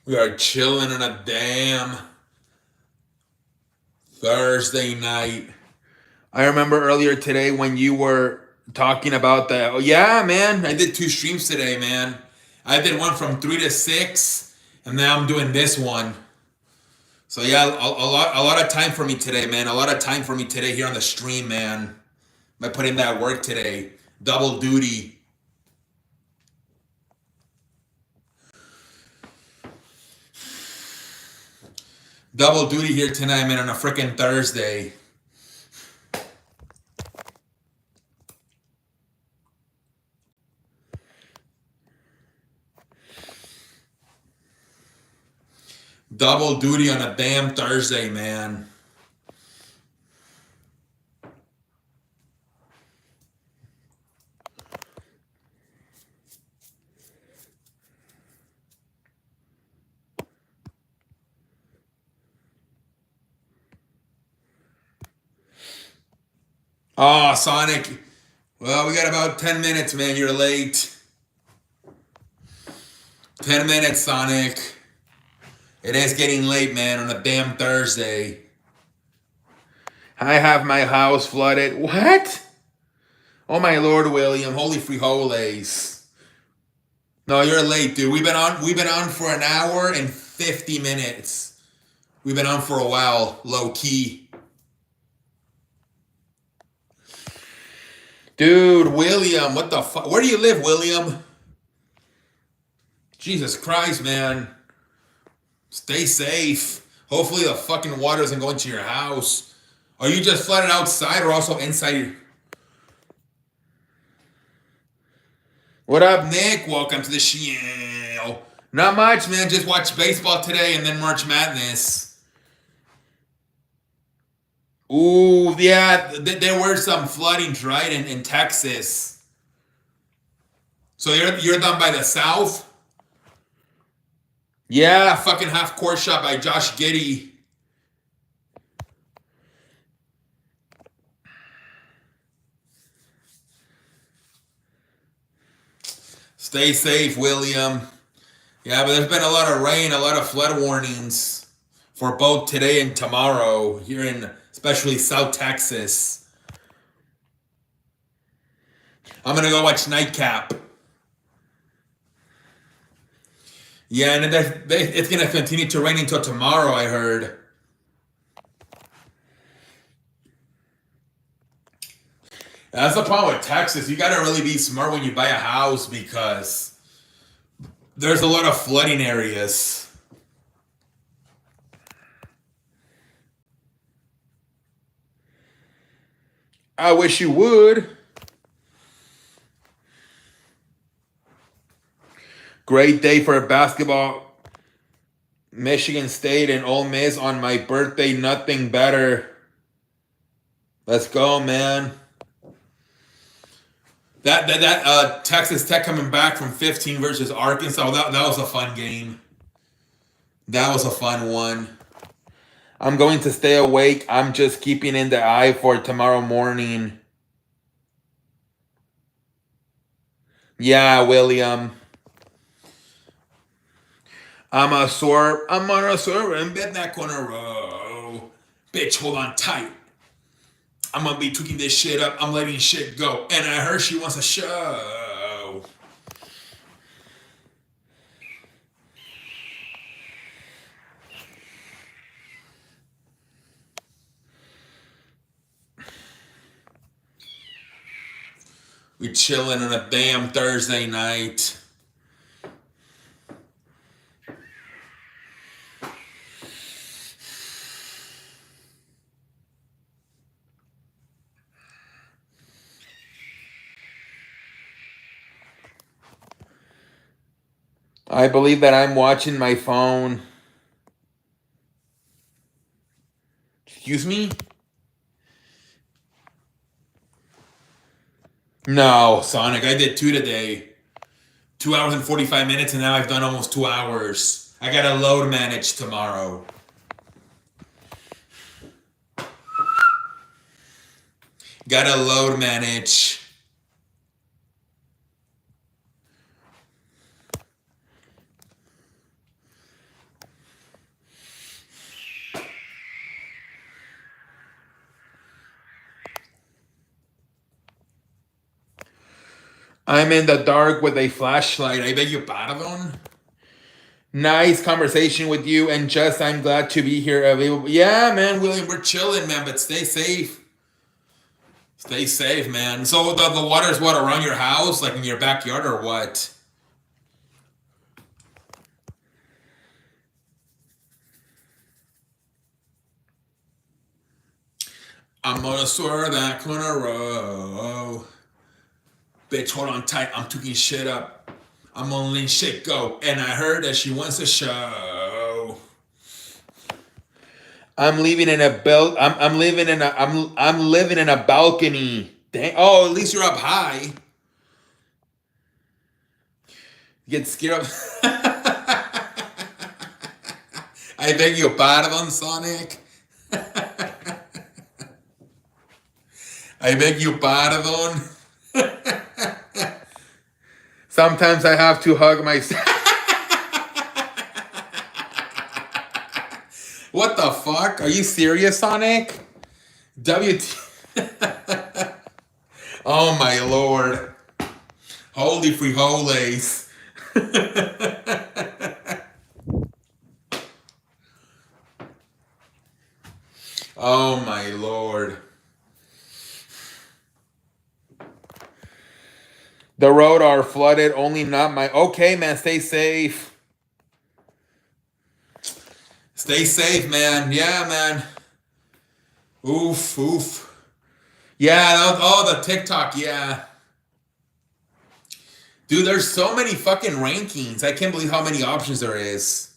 We are chilling on a damn Thursday night. I remember earlier today when you were talking about that. Oh, yeah, man. I did 2 streams today, man. I did one from 3 to 6, and now I'm doing this one. So yeah, a lot of time for me today, man. A lot of time for me today here on the stream, man. I put in that work today. Double duty. Double duty here tonight, man, on a freaking Thursday. Double duty on a damn Thursday, man. Oh, Sonic. Well, we got about 10 minutes, man. You're late. 10 minutes, Sonic. It is getting late, man, on a damn Thursday. I have my house flooded. What? Oh, my Lord, William. Holy frijoles. No, you're late, dude. We've been on for an hour and 50 minutes. We've been on for a while, low key. Dude, William, what the fuck? Where do you live, William? Jesus Christ, man. Stay safe. Hopefully the fucking water doesn't go into your house. Are you just flooded outside or also inside your... What up, Nick? Welcome to the show. Not much, man. Just watched baseball today and then March Madness. Ooh, yeah. There were some floodings, right, in Texas. So you're down by the south? Yeah, fucking half-court shot by Josh Giddey. Stay safe, William. Yeah, but there's been a lot of rain, a lot of flood warnings for both today and tomorrow here in especially South Texas. I'm going to go watch Nightcap. Yeah, and it's going to continue to rain until tomorrow, I heard. That's the problem with Texas. You got to really be smart when you buy a house because there's a lot of flooding areas. I wish you would. Great day for basketball. Michigan State and Ole Miss on my birthday. Nothing better. Let's go, man. That Texas Tech coming back from 15 versus Arkansas. That was a fun game. That was a fun one. I'm going to stay awake. I'm just keeping in the eye for tomorrow morning. Yeah, William. I'm on a sore and bet that corner row. Bitch, hold on tight. I'm gonna be tweaking this shit up. I'm letting shit go. And I heard she wants a show. We chilling on a damn Thursday night. I believe that I'm watching my phone. Excuse me? No, Sonic, I did 2 today. 2 hours and 45 minutes, and now I've done almost 2 hours. I gotta load manage tomorrow. Gotta load manage. I'm in the dark with a flashlight. I beg your pardon. Nice conversation with you, and just I'm glad to be here available. Yeah, man, William, we're chilling, man, but stay safe. Stay safe, man. So the water's what, around your house, like in your backyard or what? I'm gonna swear that corner row. Bitch, hold on tight. I'm tweaking shit up. I'm gonna let shit go. And I heard that she wants a show. I'm living in a balcony. Dang. Oh, at least you're up high. Get scared of. I beg your pardon, Sonic. I beg your pardon. Sometimes I have to hug myself. What the fuck? Are you serious, Sonic? Oh my lord. Holy frijoles. Oh my lord. The road are flooded, only not my... Okay, man, stay safe. Stay safe, man. Yeah, man. Oof, oof. Yeah, the TikTok, yeah. Dude, there's so many fucking rankings. I can't believe how many options there is.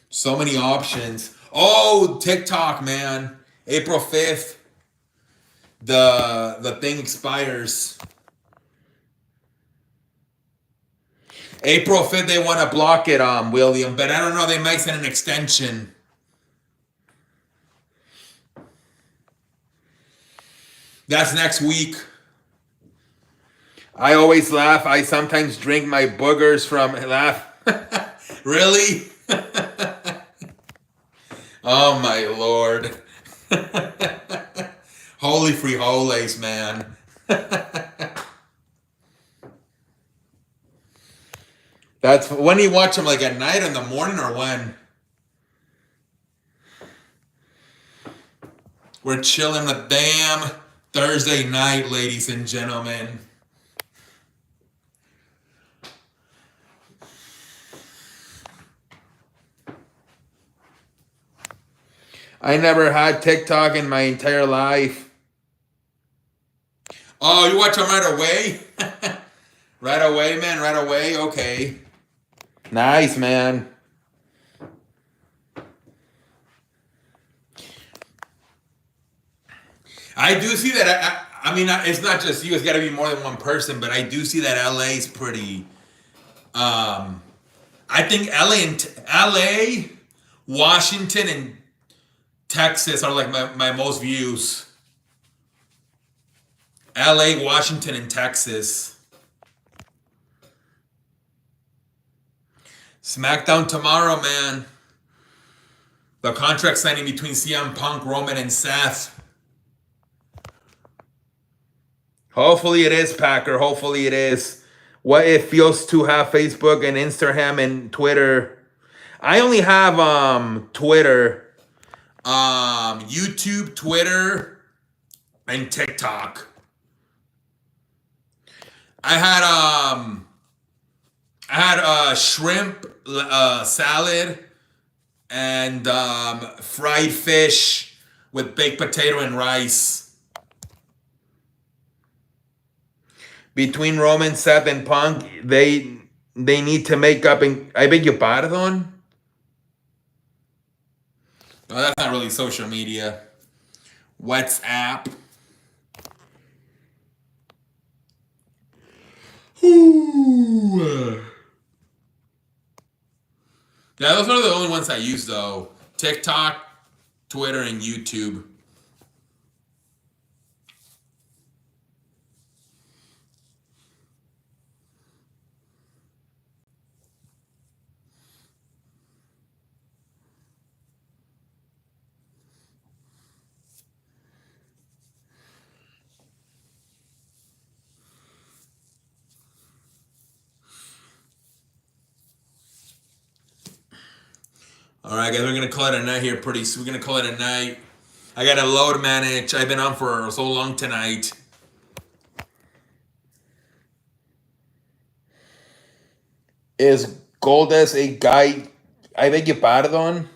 So many options. Oh, TikTok, man. April 5th. The thing expires. April 5th, they want to block it, William, but I don't know, they might send an extension. That's next week. I always laugh. I sometimes drink my boogers from laugh. Really? Oh my Lord. Holy frijoles, man. That's when you watch them, like at night, in the morning, or when? We're chilling a damn Thursday night, ladies and gentlemen. I never had TikTok in my entire life. Oh, you watch them right away? Right away, man, right away? Okay. Nice, man. I do see that. I mean, it's not just you. It's got to be more than one person. But I do see that LA is pretty. I think LA, Washington, and Texas are like my most views. LA, Washington, and Texas. SmackDown tomorrow, man. The contract signing between CM Punk, Roman, and Seth. Hopefully it is, Packer. Hopefully it is. What it feels to have Facebook and Instagram and Twitter. I only have Twitter, YouTube, Twitter, and TikTok. I had shrimp salad and fried fish with baked potato and rice. Between Roman, Seth, and Punk, they need to make up. And I beg your pardon. No, that's not really social media. WhatsApp. Ooh. Yeah, those are the only ones I use, though. TikTok, Twitter, and YouTube. All right, guys, we're going to call it a night here pretty soon. We're going to call it a night. I got to load manage. I've been on for so long tonight. Is Goldust a guy? I beg your pardon?